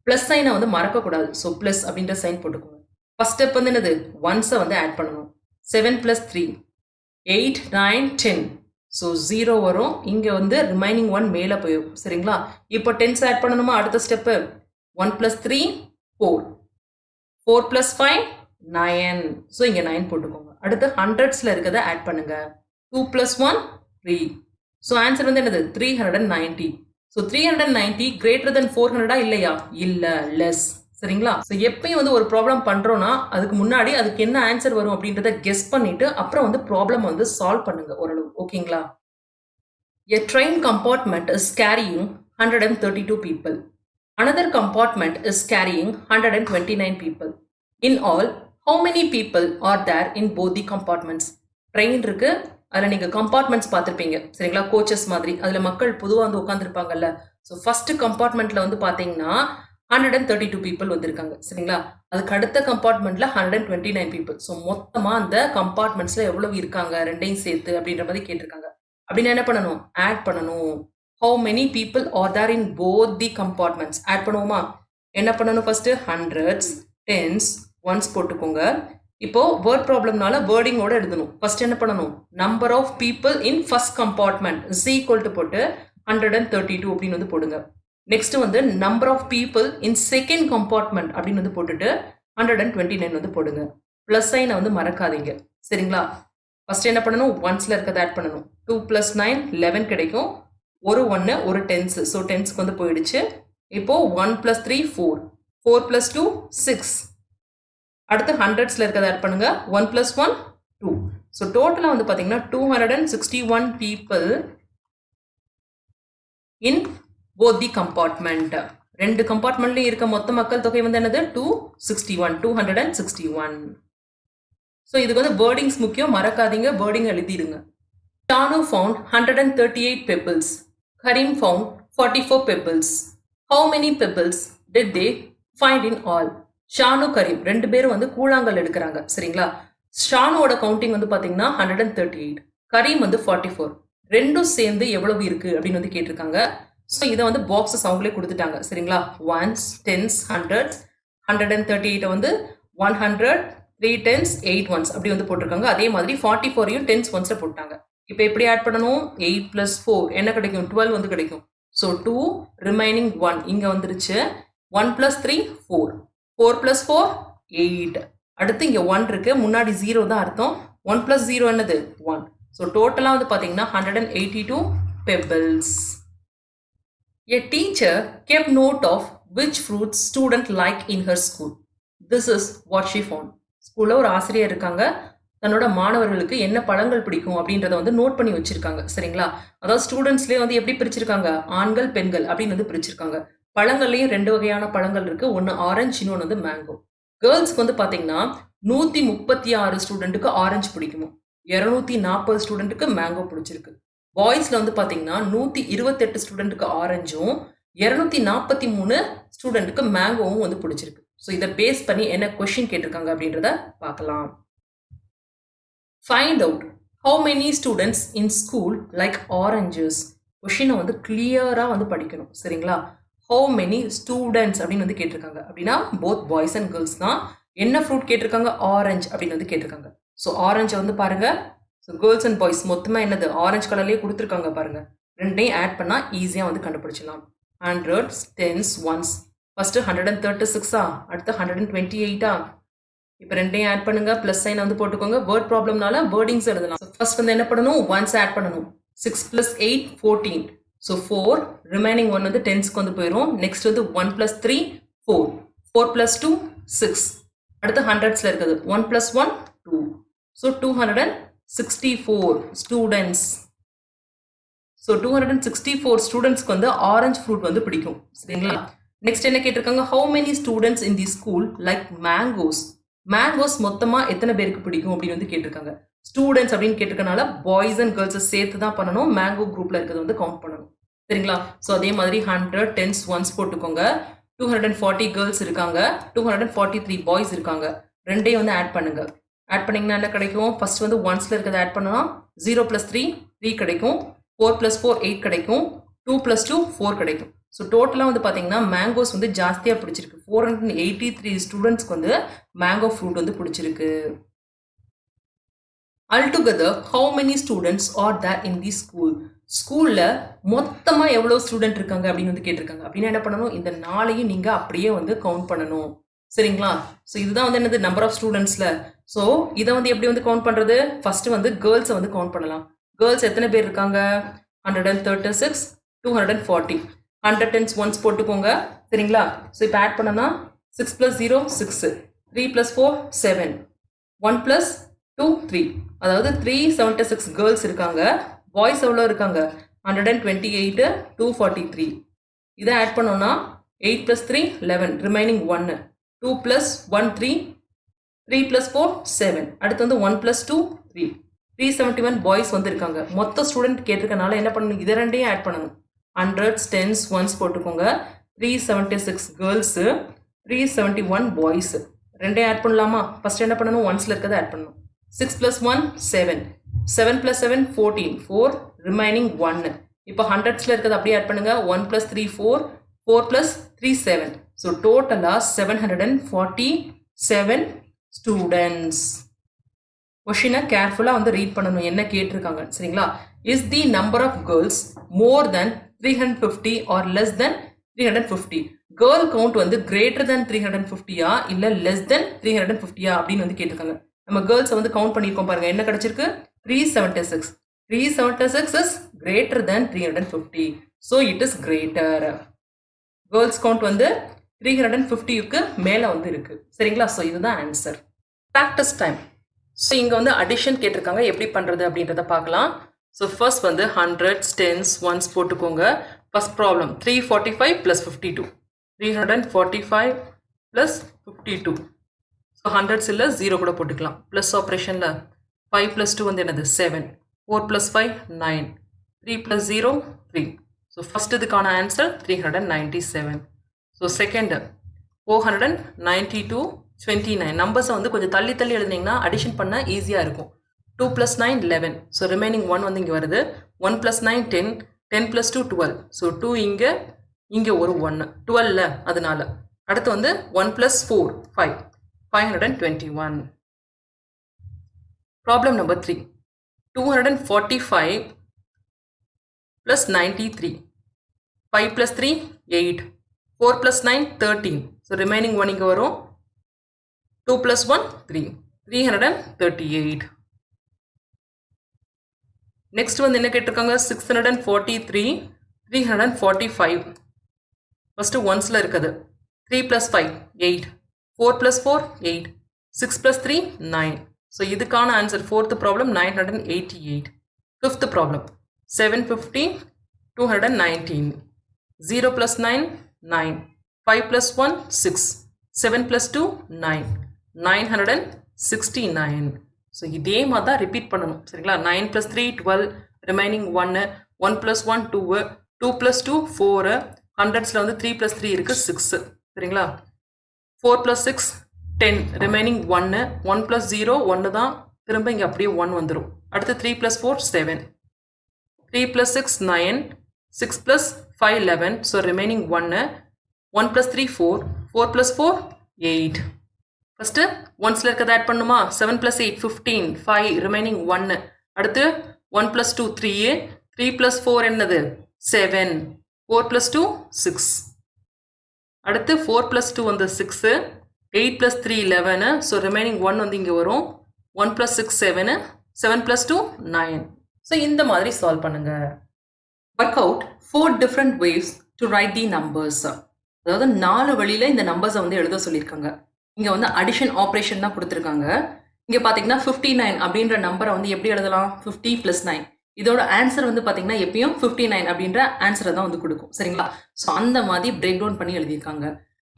ப்ளஸ் சைனை வந்து மறக்கக்கூடாது. ஸோ ப்ளஸ் அப்படின்ற சைன் போட்டுக்கோங்க. ஃபர்ஸ்ட் ஸ்டெப் வந்து என்னது, ஒன்ஸை வந்து ஆட் பண்ணணும். 7 + 3 8 9 10. ஸோ 0 வரும். இங்கே வந்து ரிமைனிங் 1 மேலே போயிடும். சரிங்களா, இப்போ 10s ஆட் பண்ணணுமா? அடுத்த ஸ்டெப்பு 1 + 3 4 4 + 5 9. ஸோ இங்கே 9 போட்டுக்கோங்க. அடுத்து 100ஸ்ல இருக்கிறத ஆட் பண்ணுங்க. 2 + 1 3. ஸோ ஆன்சர் வந்து என்னது, 390. ஸோ 390 greater than 400 இல்லையா? இல்லை, லெஸ். சரிங்களா, ஸோ எப்பயும் வந்து ஒரு ப்ராப்ளம் பண்ணுறோன்னா அதுக்கு முன்னாடி அதுக்கு என்ன ஆன்சர் வரும் அப்படின்றத கெஸ் பண்ணிட்டு அப்புறம் வந்து ப்ராப்ளம் வந்து சால்வ் பண்ணுங்க ஓரளவு. ஓகேங்களா? A train compartment is carrying 132 people. Another compartment is carrying 129 people. In all, how many people are there in both the compartments? Train இருக்கு, அதில் நீங்கள் கம்பார்ட்மெண்ட்ஸ் பார்த்துருப்பீங்க. சரிங்களா, கோச்சஸ் மாதிரி அதில் மக்கள் பொதுவாக வந்து உட்காந்துருப்பாங்கல்ல. ஸோ ஃபர்ஸ்ட் கம்பார்ட்மெண்ட்டில் வந்து பார்த்தீங்கன்னா 132 பீப்புள் வந்திருக்காங்க. சரிங்களா, அதுக்கு அடுத்த கம்பார்ட்மெண்ட்ல 129 பீப்புள். ஸோ மொத்தமாக அந்த கம்பார்ட்மெண்ட்ஸில் எவ்வளவு இருக்காங்க ரெண்டையும் சேர்த்து அப்படின்ற மாதிரி கேட்டிருக்காங்க. அப்படின்னா என்ன பண்ணணும், ஆட் பண்ணணும். How many people are there in both the compartments? Add பண்ணுவோமா? என்ன பண்ணணும், ஃபர்ஸ்ட் 100s 10s 1s போட்டுக்கோங்க. இப்போ வேர்ட் ப்ராப்ளம்னால வேர்டிங்கோட எழுதணும். ஃபர்ஸ்ட் என்ன பண்ணணும், number of people in first compartment is equal to போட்டு 132 அப்படின்னு வந்து போடுங்க. நெக்ஸ்ட் வந்து number of people in second compartment அப்படின்னு வந்து போட்டுட்டு 129 வந்து போடுங்க. ப்ளஸ் சைனை வந்து மறக்காதீங்க. சரிங்களா? ஃபர்ஸ்ட் என்ன பண்ணணும், ஒன்ஸ்ல இருக்கிறத ஆட் பண்ணணும். 2 + 9 11 கிடைக்கும். ஒரு 1 ஒரு டென்ஸ், ஸோ டென்ஸ்க்கு வந்து போயிடுச்சு. இப்போ 1 + 3 4, 4 + 2 6. அடுத்து ஹண்ட்ரட்ஸ்ல இருக்கிறத ஆட் பண்ணுங்க. 1 + 1 2. ஸோ டோட்டலாக வந்து பார்த்தீங்கன்னா 261 people in both the compartment. ரெண்டு கம்பார்ட்மெண்ட்லையும் இருக்க மொத்த மக்கள் தொகை வந்து என்னது 261. ஸோ இதுக்கு வந்து வேர்டிங்ஸ் முக்கியம், மறக்காதீங்க, wording எழுதிடுங்க. Shanu found 138 pebbles. Karim found 44 pebbles. How many pebbles did they find in all? Shanu Karim ரெண்டு பேரும் வந்து கூழாங்கல் எடுக்கிறாங்க. சரிங்களா? ஷானுவோட கவுண்டிங் வந்து பார்த்தீங்கன்னா 138, கரீம் வந்து 44. ரெண்டும் சேர்ந்து எவ்வளவு இருக்கு அப்படின்னு வந்து கேட்டிருக்காங்க. ஸோ இதை வந்து பாக்ஸஸ் அவங்களே கொடுத்துட்டாங்க. சரிங்களா? Once, tense, hundreds. 138 வந்து 100, 3 டென்ஸ், 8 ஒன்ஸ் அப்படி வந்து போட்டிருக்காங்க. அதே மாதிரி 44ஐயும் டென்ஸ் ஒன்ஸ்ல போட்டாங்க. இப்போ எப்படி ஆட் பண்ணணும், 8 + 4 என்ன கிடைக்கும், 12 வந்து கிடைக்கும். ஸோ 2 ரிமைனிங் 1 இங்க வந்துருச்சு. 1 + 3 4, 4 + 4 8. அடுத்து இங்க 1 இருக்கு, முன்னாடி 0 தான் அர்த்தம். 1 + 0 என்னது 1. ஸோ டோட்டலாக வந்து பார்த்தீங்கன்னா 182 pebbles. A teacher kept note of which fruits student like in her school. This is what she found. ஸ்கூல்ல ஒரு ஆசிரியர் இருக்காங்க, தன்னோட மாணவர்களுக்கு என்ன பழங்கள் பிடிக்கும் அப்படின்றத வந்து நோட் பண்ணி வச்சிருக்காங்க. சரிங்களா? அதாவது ஸ்டூடெண்ட்ஸ்லேயே வந்து எப்படி பிரிச்சிருக்காங்க, ஆண்கள் பெண்கள் அப்படின்னு வந்து பிரிச்சிருக்காங்க. பழங்கள்லையும் 2 வகையான பழங்கள் இருக்கு, ஒன்று ஆரஞ்சு, இன்னொன்று வந்து மேங்கோ. கேர்ள்ஸ்க்கு வந்து பார்த்தீங்கன்னா 136 ஸ்டூடெண்ட்டுக்கு ஆரஞ்சு பிடிக்குமோ, 240 ஸ்டூடெண்ட்டுக்கு மேங்கோ பிடிச்சிருக்கு. பாய்ஸ்ல வந்து பார்த்தீங்கன்னா 128 ஸ்டூடெண்ட்டுக்கு ஆரஞ்சும் 243 ஸ்டூடெண்ட்டுக்கு மேங்கோவும் வந்து பிடிச்சிருக்கு. ஸோ இதை பேஸ் பண்ணி என்ன கொஸ்டின் கேட்டிருக்காங்க அப்படின்றத பார்க்கலாம். Find out how many students in school like oranges. கொஸ்டினை வந்து கிளியராக வந்து படிக்கணும். சரிங்களா? ஹவு மெனி ஸ்டூடெண்ட்ஸ் அப்படின்னு வந்து கேட்டிருக்காங்க அப்படின்னா போத் பாய்ஸ் அண்ட் கேர்ள்ஸ் தான். என்ன ஃப்ரூட் கேட்டிருக்காங்க, ஆரஞ்சு அப்படின்னு வந்து கேட்டிருக்காங்க. ஸோ ஆரஞ்சை வந்து பாருங்க, ஸோ கேர்ள்ஸ் அண்ட் பாய்ஸ் மொத்தமாக என்னது ஆரஞ்சு கலர்லேயே கொடுத்துருக்காங்க பாருங்க. ரெண்டையும் ஆட் பண்ணால் ஈஸியாக வந்து கண்டுபிடிச்சிடலாம். 100, டென்ஸ், ஒன்ஸ். ஃபர்ஸ்ட் 136ஆ, அடுத்து 128ஆ. இப்போ ரெண்டையும் ஆட் பண்ணுங்க, ப்ளஸ் சைனை வந்து போட்டுக்கோங்க. வேர்ட் ப்ராப்ளம்னால வேர்டிங்ஸ் எழுதலாம். ஃபர்ஸ்ட் வந்து என்ன பண்ணணும், ஒன்ஸ் ஆட் பண்ணணும். 6 + 8 14. ஸோ 4 ரிமைனிங் 1 வந்து டென்ஸ்க்கு வந்து போயிடும். நெக்ஸ்ட் வந்து 1 + 3 4, 4 + 2 6. அடுத்து ஹண்ட்ரட்ஸ்ல இருக்குது 1 + 1 2. So 264 students. ஸோ 264 ஸ்டூடெண்ட்ஸ்க்கு வந்து ஆரஞ்சு ஃப்ரூட் வந்து பிடிக்கும். சரிங்களா? நெக்ஸ்ட் என்ன கேட்டிருக்காங்க, how many students in the school like mangoes. Mangoes மொத்தமாக எத்தனை பேருக்கு பிடிக்கும் அப்படின்னு வந்து கேட்டிருக்காங்க. ஸ்டூடெண்ட்ஸ் அப்படின்னு கேட்டிருக்கனால பாய்ஸ் அண்ட் கேர்ள்ஸை சேர்த்து தான் பண்ணணும், மேங்கோ குரூப்ல இருக்கிறது வந்து கவுண்ட் பண்ணணும். சரிங்களா? ஸோ அதே மாதிரி 100, டென்ஸ், ஒன்ஸ் போட்டுக்கோங்க. 240 கேர்ள்ஸ் இருக்காங்க, 243 பாய்ஸ் இருக்காங்க. ரெண்டையும் வந்து ஆட் பண்ணுங்க. ஆட் பண்ணிங்கன்னா என்ன கிடைக்கும், ஃபர்ஸ்ட் வந்து ஒன்ஸ்ல இருக்கிறத ஆட் பண்ணலாம். 0 + 3 3 கிடைக்கும், 4 + 4 8 கிடைக்கும், 2 + 2 4 கிடைக்கும். ஸோ டோட்டலாக வந்து பார்த்தீங்கன்னா மேங்கோஸ் வந்து ஜாஸ்தியாக பிடிச்சிருக்கு. 483 ஸ்டூடெண்ட்ஸ்க்கு வந்து மேங்கோ ஃப்ரூட் வந்து பிடிச்சிருக்கு. Altogether, how many students are there in the school? ஸ்கூல்ல மொத்தமா எவ்வளவு ஸ்டூடெண்ட் இருக்காங்க அப்படின்னு வந்து கேட்டிருக்காங்க. அப்படின்னா என்ன பண்ணணும், இந்த 4ஐயும் நீங்க அப்படியே வந்து கவுண்ட் பண்ணணும். சரிங்களா? ஸோ இதுதான் வந்து என்னது நம்பர் ஆஃப் ஸ்டூடெண்ட்ஸ்ல. ஸோ இதை வந்து எப்படி வந்து கவுண்ட் பண்றது, ஃபர்ஸ்ட் வந்து கேர்ள்ஸை வந்து கவுண்ட் பண்ணலாம். கேர்ள்ஸ் எத்தனை பேர் இருக்காங்க, 136, 240. 100 டென்ஸ் ஒன்ஸ் போட்டுக்கோங்க. சரிங்களா? ஸோ இப்போ ஆட் பண்ணனா 6 + 0 6, 3 + 4 7, 1 + 2 3. அதாவது 376 கேர்ள்ஸ் இருக்காங்க. பாய்ஸ் எவ்வளோ இருக்காங்க, 128, 243. இதை ஆட் பண்ணோம்னா 8 + 3 11, ரிமைனிங் 1, 2 + 1 3, 3 + 4 7. அடுத்து வந்து 1 + 2 3, 371 பாய்ஸ் வந்து இருக்காங்க. மொத்த ஸ்டூடெண்ட் கேட்டிருக்கனால என்ன பண்ணணும், இதை ரெண்டையும் ஆட் பண்ணணும். 100, டென்ஸ், ஒன்ஸ் போட்டுக்கோங்க. 376 கேர்ள்ஸு, 371 பாய்ஸ். ரெண்டையும் ஆட் பண்ணலாமா? ஃபர்ஸ்ட் என்ன பண்ணணும், ஒன்ஸ்ல இருக்கிறத ஆட் பண்ணணும். 6 + 1 7, 7 + 7 14, 4 ரிமைனிங் 1. இப்போ ஹண்ட்ரட்ஸ்ல இருக்கிறது அப்படியே ஆட் பண்ணுங்க. 1 + 3 4, 4 + 3 7. ஸோ டோட்டலா 747 ஸ்டூடெண்ட்ஸ். கொஷினை கேர்ஃபுல்லாக வந்து ரீட் பண்ணணும், என்ன கேட்டிருக்காங்க. சரிங்களா? Is the number of girls more than 350 or less than 350. Girl count வந்து greater than 350யா இல்ல less than 350யா அப்படின்னு வந்து கேட்டிருக்காங்க. நம்ம கேர்ள்ஸை வந்து கவுண்ட் பண்ணியிருக்கோம் பாருங்க, என்ன கிடைச்சிருக்கு? 376. 376 is greater than 350. So it is greater. Girls count வந்து 350க்கு மேல வந்து இருக்கு. சரிங்களா? ஸோ இதுதான் ஆன்சர். Practice time. ஸோ இங்கே வந்து அடிஷன் கேட்டிருக்காங்க, எப்படி பண்ணுறது அப்படின்றத பார்க்கலாம். ஸோ ஃபர்ஸ்ட் வந்து ஹண்ட்ரட்ஸ், டென்ஸ், ஒன்ஸ் போட்டுக்கோங்க. First problem 345 + 52. 345 + 52. ஸோ ஹண்ட்ரட்ஸ் இல்லை, 0 கூட போட்டுக்கலாம். ப்ளஸ் ஆப்ரேஷனில் 5 + 2 வந்து என்னது? 7. 4 + 5 9. 3 + 0 3. ஸோ ஃபர்ஸ்ட் இதுக்கான ஆன்சர் 397. So second 492 29. நம்பர்ஸை வந்து கொஞ்சம் தள்ளி தள்ளி எழுதினீங்கன்னா அடிஷன் பண்ண ஈஸியாக இருக்கும். 2 + 9 11. ஸோ ரிமைனிங் 1 வந்து இங்கே வருது. 1 + 9 10. 10 + 2 12. ஸோ 2 இங்கே ஒரு 1 12 அதனால. அடுத்து வந்து 1 + 4 5. 521. Problem number 3. 245 + 93. 5 + 3 8. 4 + 9 13. ஸோ ரிமைனிங் 1 இங்கே வரும். 2 + 1 3. 338. நெக்ஸ்ட் வந்து என்ன கேட்டிருக்காங்க? 643 345. ஃபர்ஸ்ட் ஒன்ஸில் இருக்குது. 3 + 5 8. 4 + 4 8. 6 + 3 9. ஸோ இதுக்கான answer fourth problem 988. Fifth problem 750 219. 0 + 9 9. 5 + 1 6. 7 + 2 9. 969. So இதே மாதிரி தான் ரிப்பீட் பண்ணணும். சரிங்களா? 9 + 3 12. ரிமைனிங் 1. 1 + 1 2. 2 + 2 4. ஹண்ட்ரட்ஸில் வந்து 3 + 3 இருக்குது 6. சரிங்களா? 4 + 6 10. ரிமைனிங் 1. 1 + 0 1 தான், திரும்ப இங்கே அப்படியே 1 வந்துடும். அடுத்து 3 + 4 7. 3 + 6 9. 6 + 5 11. So remaining 1. 1 + 3 4. 4 + 4 8. ஃபஸ்ட்டு ஒன்ஸில் இருக்கிறத ஆட் பண்ணுமா? 7 + 8 15. 5 ரிமைனிங் 1. அடுத்து 1 + 2 3. 3 + 4 என்னது? 7. 4 + 2 6. அடுத்து 4 + 2 வந்து 6. 8 + 3 11. ஸோ ரிமைனிங் 1 வந்து இங்கே வரும். 1 + 6 7. 7 + 2 9. ஸோ இந்த மாதிரி சால்வ் பண்ணுங்க. Work out 4 different ways to write the numbers. அதாவது 4 வழியில இந்த நம்பர்ஸை வந்து எழுத சொல்லியிருக்காங்க. இங்க வந்து அடிஷன் ஆப்ரேஷன் தான் கொடுத்துருக்காங்க. இங்க பாத்தீங்கன்னா 59 அப்படின்ற நம்பரை வந்து எப்படி எழுதலாம்? 50 + 9. இதோட ஆன்சர் வந்து பாத்தீங்கன்னா எப்பயும் 59 அப்படின்ற ஆன்சரை தான் வந்து கொடுக்கும். சரிங்களா? ஸோ அந்த மாதிரி பிரேக் டவுன் பண்ணி எழுதியிருக்காங்க.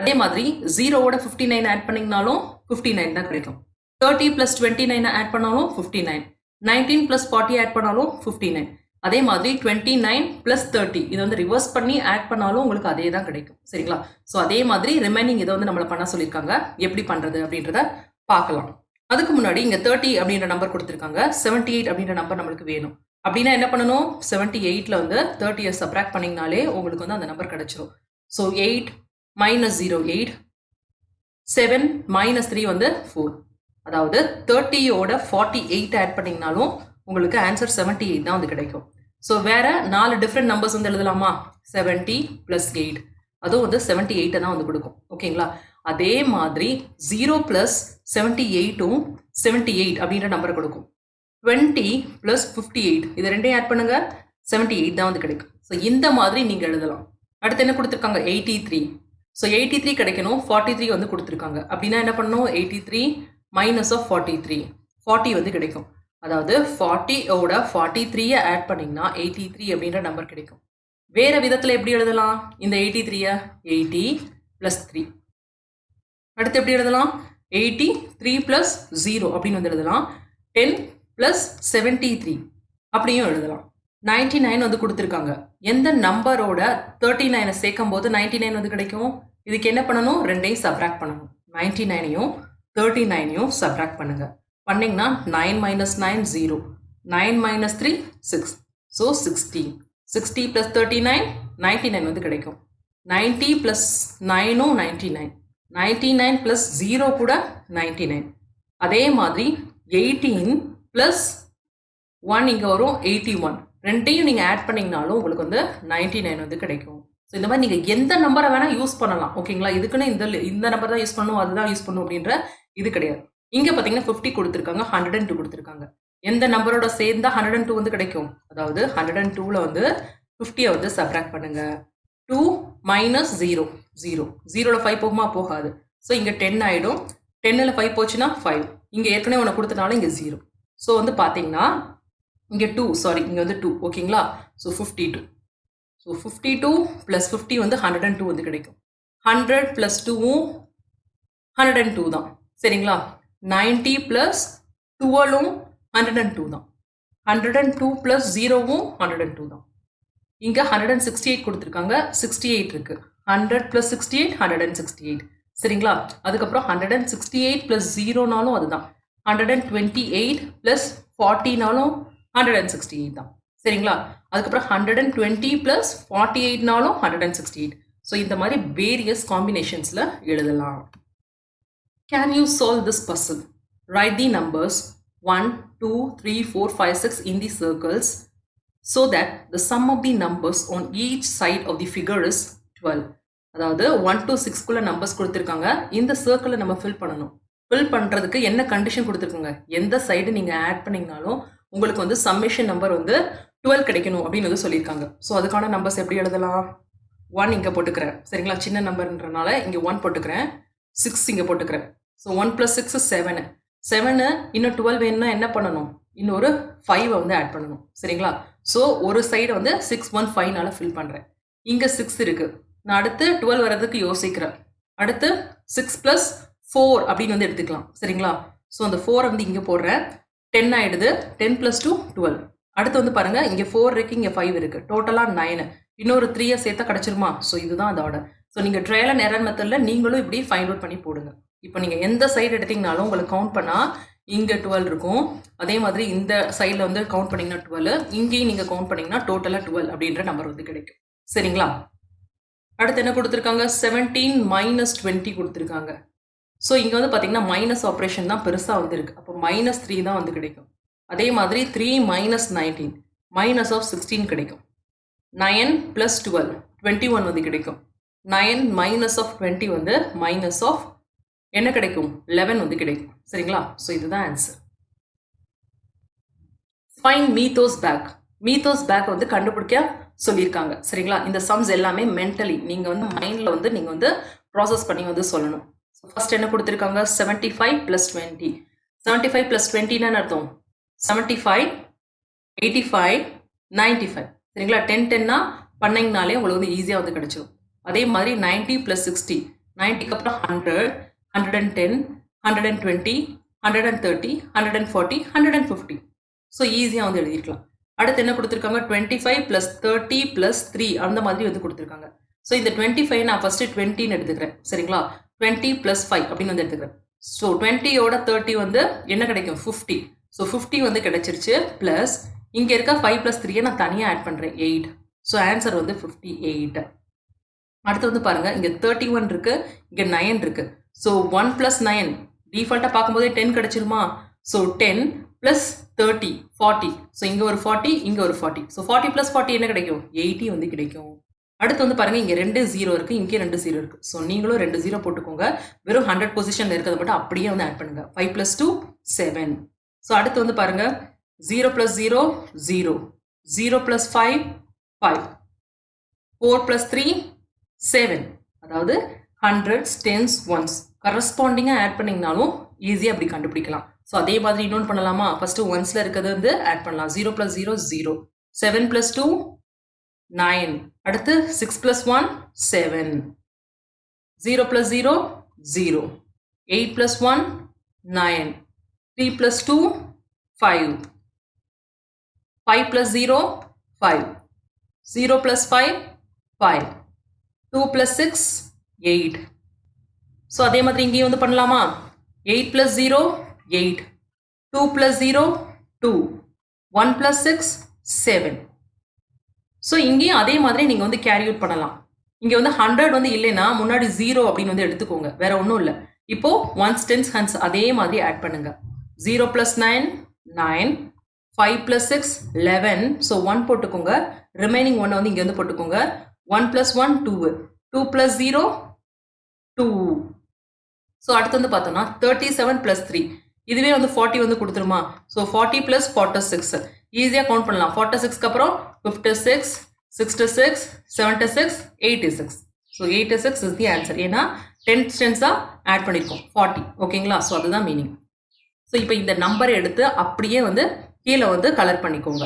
அதே மாதிரி 0வோட 59 ஆட் பண்ணிங்கனாலும் 59 தான் கிடைக்கும். 30 + 29 ஆட் பண்ணாலும் 59. 19 + 40 ஆட் பண்ணாலும் 59. அதே மாதிரி 29 + 30 இதை வந்து ரிவர்ஸ் பண்ணி ஆட் பண்ணாலும் உங்களுக்கு அதே தான் கிடைக்கும். சரிங்களா? ஸோ அதே மாதிரி ரிமைனிங் இதை வந்து நம்மளை பண்ண சொல்லியிருக்காங்க. எப்படி பண்ணுறது அப்படின்றத பார்க்கலாம். அதுக்கு முன்னாடி இங்கே 30 அப்படின்ற நம்பர் கொடுத்துருக்காங்க. 78 அப்படின்ற நம்பர் நம்மளுக்கு வேணும். அப்படின்னா என்ன பண்ணணும்? 78ல் வந்து 30 சப்ராக்ட் பண்ணிங்கனாலே உங்களுக்கு வந்து அந்த நம்பர் கிடைச்சிரும். ஸோ 8 - 0 8. 7 - 3 வந்து 4. அதாவது 30யோட 48 ஆட் பண்ணிங்கனாலும் உங்களுக்கு ஆன்சர் 78 தான் வந்து கிடைக்கும். ஸோ வேற 4 டிஃப்ரெண்ட் நம்பர்ஸ் வந்து எழுதலாமா? 70 + 8 அதுவும் வந்து 78 தான் வந்து கொடுக்கும். ஓகேங்களா? அதே மாதிரி 0 + 78ம் 78 அப்படின்ற நம்பரை கொடுக்கும். 20 + 58 இது ரெண்டையும் ஆட் பண்ணுங்க, 78 தான் வந்து கிடைக்கும். ஸோ இந்த மாதிரி நீங்கள் எழுதலாம். அடுத்து என்ன கொடுத்துருக்காங்க? 83. ஸோ 83 கிடைக்கணும். 43 வந்து கொடுத்துருக்காங்க. அப்படின்னா என்ன பண்ணணும்? 83 - 43 40 வந்து கிடைக்கும். அதாவது 40யோட 43 ஆட் பண்ணிங்கன்னா 83 அப்படின்ற நம்பர் கிடைக்கும். வேற விதத்தில் எப்படி எழுதலாம்? இந்த 83 80 + 3. அடுத்து எப்படி எழுதலாம்? 83 + 0 அப்படின்னு வந்து எழுதலாம். 10 + 73 அப்படியும் எழுதலாம். 99 வந்து கொடுத்துருக்காங்க. எந்த நம்பரோட 39 சேர்க்கும் போது 99 வந்து கிடைக்கும்? இதுக்கு என்ன பண்ணணும்? ரெண்டையும் சப்ராக்ட் பண்ணணும். 99யும் 39யும் சப்ராக்ட் பண்ணுங்க. பண்ணிங்கன்னா 9 - 9 0. 9 - 3 6. ஸோ 60. 60 + 39 99 வந்து கிடைக்கும். 90 + 9ம் 99. 99 + 0 கூட 99. அதே மாதிரி 18 + 1 இங்கே வரும் 81. ரெண்டையும் நீங்கள் ஆட் பண்ணிங்கனாலும் உங்களுக்கு வந்து 99 வந்து கிடைக்கும். ஸோ இந்த மாதிரி நீங்கள் எந்த நம்பரை வேணால் யூஸ் பண்ணலாம் ஓகேங்களா. இதுக்குன்னு இந்த நம்பர் தான் யூஸ் பண்ணணும் அதுதான் யூஸ் பண்ணணும் அப்படின்ற இது கிடையாது. இங்கே பார்த்தீங்கன்னா 50 கொடுத்துருக்காங்க, 102 கொடுத்துருக்காங்க. எந்த நம்பரோட சேர்ந்தா 102 வந்து கிடைக்கும், அதாவது 102ல் வந்து 50 வந்து சப்ராக்ட் பண்ணுங்க. 2 மைனஸ் 0 0 0ல் 5 போகுமா, போகாது. ஸோ இங்கே 10 ஆகிடும். 10ல் 5 போச்சுன்னா 5. இங்கே ஏற்கனவே ஒன்று கொடுத்தனால இங்கே 0. ஸோ வந்து பார்த்தீங்கன்னா இங்கே 2 சாரி இங்கே வந்து 2 ஓகேங்களா. ஸோ 52. ஸோ 52 + 50 வந்து 102 வந்து கிடைக்கும். 100 + 2வும் 102 தான் சரிங்களா. 90 + 12ம் 102 தான். 102 + 0வும் 102 தான். இங்கே 168 கொடுத்துருக்காங்க, 68 இருக்கு. 100 + 68 168 சரிங்களா. அதுக்கப்புறம் 168 + 0னாலும் அதுதான். 128 + 40னாலும் 168 தான் சரிங்களா. அதுக்கப்புறம் 120 + 48னாலும் 168. ஸோ இந்த மாதிரி வேரியஸ் காம்பினேஷன்ஸில் எழுதலாம். Can you solve this puzzle? Write the numbers 1, 2, 3, 4, 5, 6 in the circles so that the sum of the numbers on each side of the figure is 12. அதாவது 1 to 6குள்ள நம்பர்ஸ் கொடுத்துருக்காங்க. இந்த சர்க்கிளை நம்ம ஃபில் பண்ணணும். ஃபில் பண்ணுறதுக்கு என்ன கண்டிஷன் கொடுத்துருக்குங்க, எந்த side நீங்கள் add பண்ணிங்கனாலும் உங்களுக்கு வந்து சம்மேஷன் நம்பர் வந்து 12 கிடைக்கணும் அப்படின்னு வந்து சொல்லியிருக்காங்க. ஸோ அதுக்கான நம்பர்ஸ் எப்படி எழுதலாம், 1 இங்கே போட்டுக்கிறேன் சரிங்களா, சின்ன நம்பர்ன்றனால இங்கே 1 போட்டுக்கிறேன், 6 இங்கே போட்டுக்கிறேன். So 1 + 6 is 7. 7 இன்னும் 12 வேணும்னா என்ன பண்ணணும், இன்னொரு 5 வந்து ஆட் பண்ணணும் சரிங்களா. ஸோ ஒரு சைடு வந்து 6 1 5னால ஃபில் பண்ணுறேன். இங்கே 6 இருக்குது. நான் அடுத்து 12 வர்றதுக்கு யோசிக்கிறேன். அடுத்து 6 + 4 அப்படின்னு வந்து எடுத்துக்கலாம் சரிங்களா. ஸோ அந்த 4 வந்து இங்கே போடுறேன். 10 ஆகிடுது. 10 + 2 12. அடுத்து வந்து பாருங்கள், இங்கே 4 இருக்குது, இங்கே 5 இருக்குது. டோட்டலாக 9. இன்னொரு 3 சேர்த்தா கிடச்சிருமா. ஸோ இதுதான் அதோட. ஸோ நீங்கள் ட்ரையல் அண்ட் எரர் மெத்தடில் நீங்களும் இப்படி ஃபைண்ட் அவுட் பண்ணி போடுங்க. இப்போ நீங்கள் எந்த சைடு எடுத்தீங்கனாலும் உங்களுக்கு கவுண்ட் பண்ணால் இங்கே 12 இருக்கும். அதே மாதிரி இந்த சைடில் வந்து கவுண்ட் பண்ணிங்கன்னா 12, இங்கேயும் நீங்கள் கவுண்ட் பண்ணிங்கன்னா டோட்டலாக 12 அப்படின்ற நம்பர் வந்து கிடைக்கும் சரிங்களா. அடுத்து என்ன கொடுத்துருக்காங்க, 17 - 20 கொடுத்துருக்காங்க. ஸோ இங்கே வந்து பார்த்தீங்கன்னா மைனஸ் ஆப்ரேஷன் தான் பெருசாக வந்துருக்கு. அப்போ -3 தான் வந்து கிடைக்கும். அதே மாதிரி 3 - 19 -16 கிடைக்கும். 9 + 12 21 வந்து கிடைக்கும். 9 - 20 வந்து - என்ன கிடைக்கும், 11 வந்து கிடைக்கும் சரிங்களா. ஸோ இதுதான் answer. Find Meethu's bag. Meethu's bag வந்து கண்டுபிடிக்க சொல்லியிருக்காங்க சரிங்களா. இந்த சம்ஸ் எல்லாமே மென்டலி நீங்கள் வந்து மைண்டில் வந்து நீங்கள் வந்து ப்ராசஸ் பண்ணி வந்து சொல்லணும். ஃபர்ஸ்ட் என்ன கொடுத்துருக்காங்க, 75 + 20. 75 + 20ன்னு அர்த்தம் 75, 85, 95 சரிங்களா. 10 10னா பண்ணிங்கனாலே உங்களுக்கு வந்து ஈஸியாக வந்து கிடைச்சிடும். அதே மாதிரி 90 + 60. 90க்கு அப்புறம் 100, 110, 120, 130, 140, 150. ஸோ ஈஸியாக வந்து எழுதிருக்கலாம். அடுத்து என்ன கொடுத்துருக்காங்க, 25 + 30 + 3 அந்த மாதிரி வந்து கொடுத்துருக்காங்க. ஸோ இந்த 25 நான் ஃபஸ்ட்டு 20ன்னு எடுத்துக்கிறேன் சரிங்களா. 20 + 5 அப்படின்னு வந்து எடுத்துக்கிறேன். ஸோ 20யோட 30 வந்து என்ன கிடைக்கும், 50. ஸோ 50 வந்து கிடைச்சிருச்சு. ப்ளஸ் இங்கே இருக்க 5 + 3 நான் தனியாக ஆட் பண்ணுறேன் 8. ஸோ ஆன்சர் வந்து 58. அடுத்து வந்து பாருங்கள், இங்கே 31 இருக்குது, இங்கே 9 இருக்குது. ஸோ 1 + 9 டிஃபால்ட்டாக பார்க்கும்போதே 10 கிடைச்சிருமா. ஸோ 10 + 30 40. ஸோ இங்கே ஒரு 40, இங்கே ஒரு 40. ஸோ 40 + 40 என்ன கிடைக்கும், 80 வந்து கிடைக்கும். அடுத்து வந்து பாருங்கள், இங்கே 2 0 இருக்குது, இங்கே 2 0 இருக்குது. ஸோ நீங்களும் 2 0 போட்டுக்கோங்க. வெறும் 100 பொசிஷனில் இருக்கிறத மட்டும் அப்படியே வந்து ஆட் பண்ணுங்கள். 5 + 2 7. ஸோ அடுத்து வந்து பாருங்கள், 0 + 0 0, 0 + 5 5, 4 + 3 7. அதாவது 100s 10s 1s கரஸ்பாண்டிங்காக ஆட் பண்ணிங்கனாலும் ஈஸியாக அப்படி கண்டுபிடிக்கலாம். ஸோ அதே மாதிரி இன்னொன்று பண்ணலாமா, ஃபஸ்ட்டு 1ஸில் இருக்கிறது வந்து ஆட் பண்ணலாம். 0 + 0 0, 7 + 2 9, அடுத்து 6 + 1 7, 0 + 0 0, 8 + 1 9, 3 + 2 5, 5 + 0 5, 0 + 5 5, 2 + 6 8. ஸோ அதே மாதிரி இங்கேயும் வந்து பண்ணலாமா, 8 + 0 8, 2 + 0 2, 1 + 6 7. ஸோ இங்கேயும் அதே மாதிரி நீங்கள் வந்து கேரி அவுட் பண்ணலாம். இங்கே வந்து 100 வந்து இல்லைன்னா முன்னாடி 0 அப்படின்னு வந்து எடுத்துக்கோங்க, வேற ஒன்றும் இல்லை. இப்போ 1s 10s 100s அதே மாதிரி ஆட் பண்ணுங்க. 0 + 9 9, 5 + 6 11. ஸோ 1 போட்டுக்கோங்க, ரிமைனிங் 1 வந்து இங்கே வந்து போட்டுக்கோங்க. 1 plus 1 2 2 plus 0 2. ஸோ அடுத்து வந்து பார்த்தோம்னா 37 plus 3 இதுவே வந்து 40 வந்து கொடுத்துருமா. ஸோ 40 plus 46 ஈஸியாக கவுண்ட் பண்ணலாம். 46க்கு அப்புறம் 56 66 76 86. So 86 is the answer. ஏன்னா 10 டென்ஸாக ஆட் பண்ணியிருக்கோம் 40. ஓகேங்களா. ஸோ அதுதான் மீனிங். ஸோ இப்போ இந்த நம்பரை எடுத்து அப்படியே வந்து கீழே வந்து கலர் பண்ணிக்கோங்க.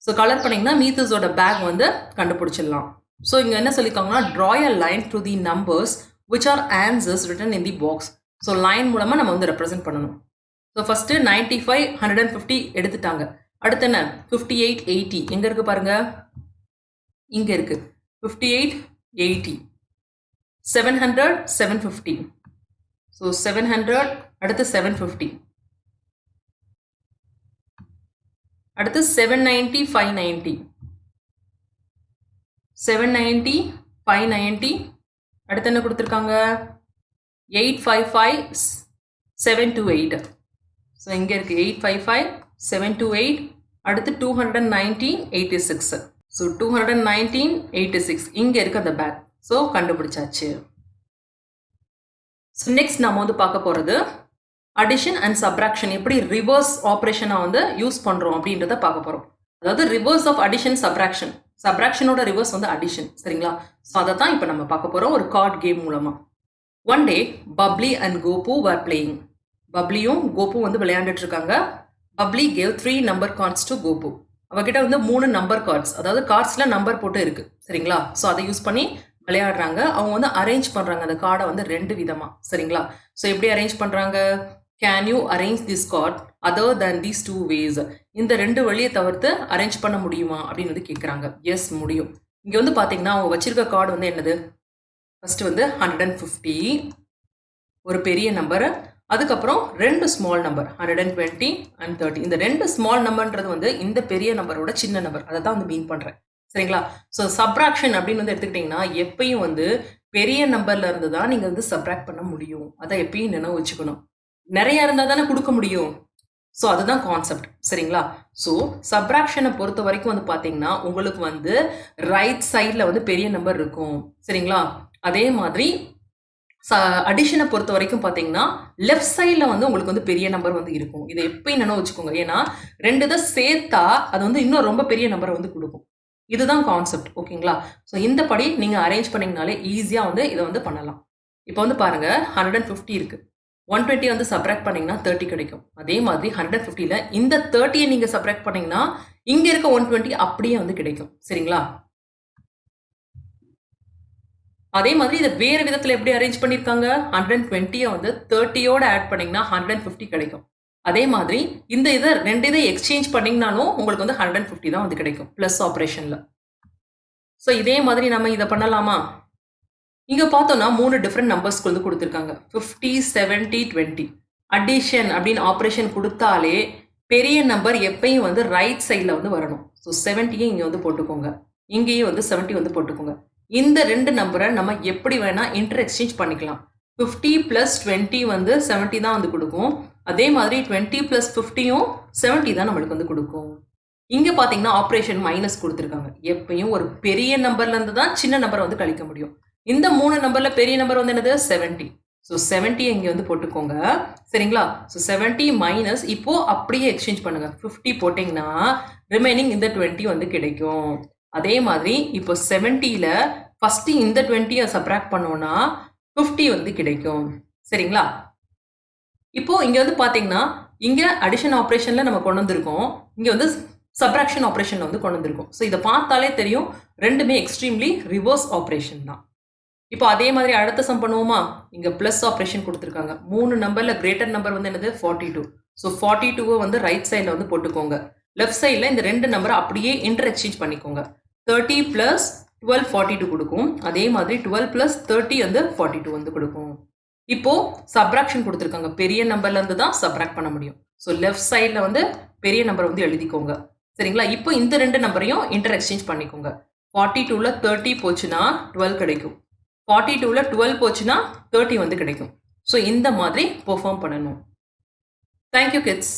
ஸோ கலர் பண்ணிங்கன்னா மீத்தஸோட பேக் வந்து கண்டுபிடிச்சிடலாம். ஸோ இங்கே என்ன சொல்லியிருக்காங்கன்னா draw a line through the numbers which are answers written in the box. So line மூலமாக நம்ம வந்து ரெப்ரசென்ட் பண்ணணும். ஸோ ஃபஸ்ட்டு 95 150 எடுத்துட்டாங்க. அடுத்து என்ன 58 80 எங்கே இருக்குது பாருங்க, இங்கே இருக்குது 58 80. 700 750. ஸோ 700 அடுத்து 750. அடுத்து 790 590. 790 590. அடுத்து என்ன கொடுத்துருக்காங்க 855 728. ஸோ இங்கே இருக்குது 855 728. அடுத்து 219 86. ஸோ 219 86 இங்கே இருக்குது அந்த பேக். ஸோ கண்டுபிடிச்சாச்சு. ஸோ நெக்ஸ்ட் நம்ம வந்து பார்க்க போகிறது அடிஷன் அண்ட் சப்ராக்ஷன் எப்படி ரிவர்ஸ் ஆப்ரேஷனாக வந்து யூஸ் பண்ணுறோம் அப்படின்றத பார்க்க போகிறோம். அதாவது ரிவர்ஸ் ஆஃப் அடிஷன் சப்ராக்ஷன். சப்ராக்ஷனோட ரிவர்ஸ் வந்து அடிஷன். சரிங்களா. ஸோ அதை தான் இப்போ நம்ம பார்க்க போகிறோம் ஒரு கார்ட் கேம் மூலமாக. One day Babli and Gopu were playing. பப்ளியும் கோபு வந்து விளையாண்டுட்டு இருக்காங்க. Babli gave 3 number cards to Gopu. அவகிட்ட வந்து 3 நம்பர் கார்ட்ஸ், அதாவது கார்ட்ஸில் நம்பர் போட்டு இருக்கு. சரிங்களா. ஸோ அதை யூஸ் பண்ணி விளையாடுறாங்க. அவங்க வந்து அரேஞ்ச் பண்ணுறாங்க அந்த கார்டை வந்து 2 விதமாக. சரிங்களா. ஸோ எப்படி அரேஞ்ச் பண்ணுறாங்க, can you arrange this card other than these 2 ways. இந்த 2 வழியை தவிர்த்து அரேஞ்ச் பண்ண முடியுமா அப்படின்னு வந்து கேட்குறாங்க. எஸ் முடியும். இங்கே வந்து பார்த்தீங்கன்னா அவங்க வச்சிருக்க கார்டு வந்து என்னது, ஃபர்ஸ்ட் வந்து 150 ஒரு பெரிய நம்பர், அதுக்கப்புறம் 2 ஸ்மால் நம்பர் 120 and 30. இந்த 2 ஸ்மால் நம்பர்ன்றது வந்து இந்த பெரிய நம்பரோட சின்ன நம்பர், அதை தான் வந்து மீன் பண்ணுறேன். சரிங்களா. ஸோ சப்ராக்ஷன் அப்படின்னு வந்து எடுத்துக்கிட்டிங்கன்னா எப்பயும் வந்து பெரிய நம்பர்ல இருந்து தான் நீங்கள் வந்து சப்ராக்ட் பண்ண முடியும். அதை எப்பயும் நினைவு வச்சுக்கணும். நிறைய இருந்தால் தானே கொடுக்க முடியும். ஸோ அதுதான் கான்செப்ட். சரிங்களா. ஸோ சப்ராக்ஷனை பொறுத்த வரைக்கும் வந்து பார்த்தீங்கன்னா உங்களுக்கு வந்து ரைட் சைடில் வந்து பெரிய நம்பர் இருக்கும். சரிங்களா. அதே மாதிரி அடிஷனை பொறுத்த வரைக்கும் பார்த்தீங்கன்னா லெஃப்ட் சைடில் வந்து உங்களுக்கு வந்து பெரிய நம்பர் வந்து இருக்கும். இதை எப்பயும் நினைவு வச்சுக்கோங்க. ஏன்னா 2 இதை சேர்த்தா அது வந்து இன்னும் ரொம்ப பெரிய நம்பரை வந்து கொடுக்கும். இதுதான் கான்செப்ட். ஓகேங்களா. ஸோ இந்த படி நீங்கள் அரேஞ்ச் பண்ணிங்கனாலே ஈஸியாக வந்து இதை வந்து பண்ணலாம். இப்போ வந்து பாருங்கள் 150 இருக்குது. 120 வந்து சப்ராக்ட் பண்ணிங்கன்னா 30 கிடைக்கும். அதே மாதிரி 150ல் இந்த 30யை நீங்கள் சப்ராக்ட் பண்ணிங்கன்னா இங்கே இருக்க 120 அப்படியே வந்து கிடைக்கும். சரிங்களா. அதே மாதிரி இதை வேறு விதத்தில் எப்படி அரேஞ்ச் பண்ணியிருக்காங்க, 120யை வந்து 30யோட ஆட் பண்ணிங்கன்னா 150 கிடைக்கும். அதே மாதிரி இந்த இதை 2 இதை எக்ஸ்சேஞ்ச் பண்ணிங்கனாலும் உங்களுக்கு வந்து 150 தான் வந்து கிடைக்கும் ப்ளஸ் ஆப்ரேஷனில். ஸோ இதே மாதிரி நம்ம இதை பண்ணலாமா. இங்கே பார்த்தோன்னா 3 டிஃப்ரெண்ட் நம்பர்ஸ்க்கு வந்து கொடுத்துருக்காங்க 50 70 20. அடிஷன் அப்படின்னு ஆப்ரேஷன் கொடுத்தாலே பெரிய நம்பர் எப்பயும் வந்து ரைட் சைடில் வந்து வரணும். ஸோ 70யை இங்கே வந்து போட்டுக்கோங்க, இங்கேயும் வந்து 70 வந்து போட்டுக்கோங்க. இந்த 2 நம்பரை நம்ம எப்படி வேணால் இன்டர் எக்ஸ்சேஞ்ச் பண்ணிக்கலாம். 50 + 20 வந்து 70 தான் வந்து கொடுக்கும். அதே மாதிரி 20 + 50யும் 70 தான் நம்மளுக்கு வந்து கொடுக்கும். இங்கே பார்த்தீங்கன்னா ஆப்ரேஷன் மைனஸ் கொடுத்துருக்காங்க. எப்பயும் ஒரு பெரிய நம்பர்லேருந்து தான் சின்ன நம்பரை வந்து கழிக்க முடியும். இந்த 3 நம்பரில் பெரிய நம்பர் வந்து என்னது 70. ஸோ 70 இங்கே வந்து போட்டுக்கோங்க. சரிங்களா. ஸோ 70 மைனஸ் இப்போ அப்படியே எக்ஸ்சேஞ்ச் பண்ணுங்க. 50 போட்டிங்கன்னா ரிமைனிங் இந்த 20 வந்து கிடைக்கும். அதே மாதிரி இப்போ 70ல் ஃபஸ்ட்டு இந்த 20யை சப்ராக்ட் பண்ணோன்னா 50 வந்து கிடைக்கும். சரிங்களா. இப்போ இங்கே வந்து பார்த்தீங்கன்னா இங்கே அடிஷன் ஆப்ரேஷனில் நம்ம கொண்டு வந்திருக்கோம், இங்கே வந்து சப்ராக்ஷன் ஆப்ரேஷனில் வந்து கொண்டு வந்திருக்கோம். ஸோ இதை பார்த்தாலே தெரியும் ரெண்டுமே எக்ஸ்ட்ரீம்லி ரிவர்ஸ் ஆப்ரேஷன் தான். இப்போ அதே மாதிரி அடுத்த சம் பண்ணுவோமா. இங்கே ப்ளஸ் ஆப்ரேஷன் கொடுத்துருக்காங்க. 3 நம்பரில் கிரேட்டர் நம்பர் வந்து என்னது 42. ஸோ 42வை வந்து ரைட் சைடில் வந்து போட்டுக்கோங்க. லெஃப்ட் சைடில் இந்த 2 நம்பரை அப்படியே இன்டர் எக்ஸ்சேஞ்ச் பண்ணிக்கோங்க. 30 + 12 42 கொடுக்கும். அதே மாதிரி 12 + 30 வந்து 42 வந்து கொடுக்கும். இப்போ சப்ராக்ஷன் கொடுத்துருக்காங்க. பெரிய நம்பர்லேருந்து தான் சப்ராக்ட் பண்ண முடியும். ஸோ லெஃப்ட் சைடில் வந்து பெரிய நம்பர் வந்து எழுதிக்கோங்க. சரிங்களா. இப்போ இந்த 2 நம்பரையும் இன்டர் எக்ஸ்சேஞ்ச் பண்ணிக்கோங்க. 42ல் 30 போச்சுன்னா 12 கிடைக்கும். 42ல் 12 போச்சுன்னா 30 வந்து கிடைக்கும். ஸோ இந்த மாதிரி பெர்ஃபார்ம் பண்ணணும். Thank you kids.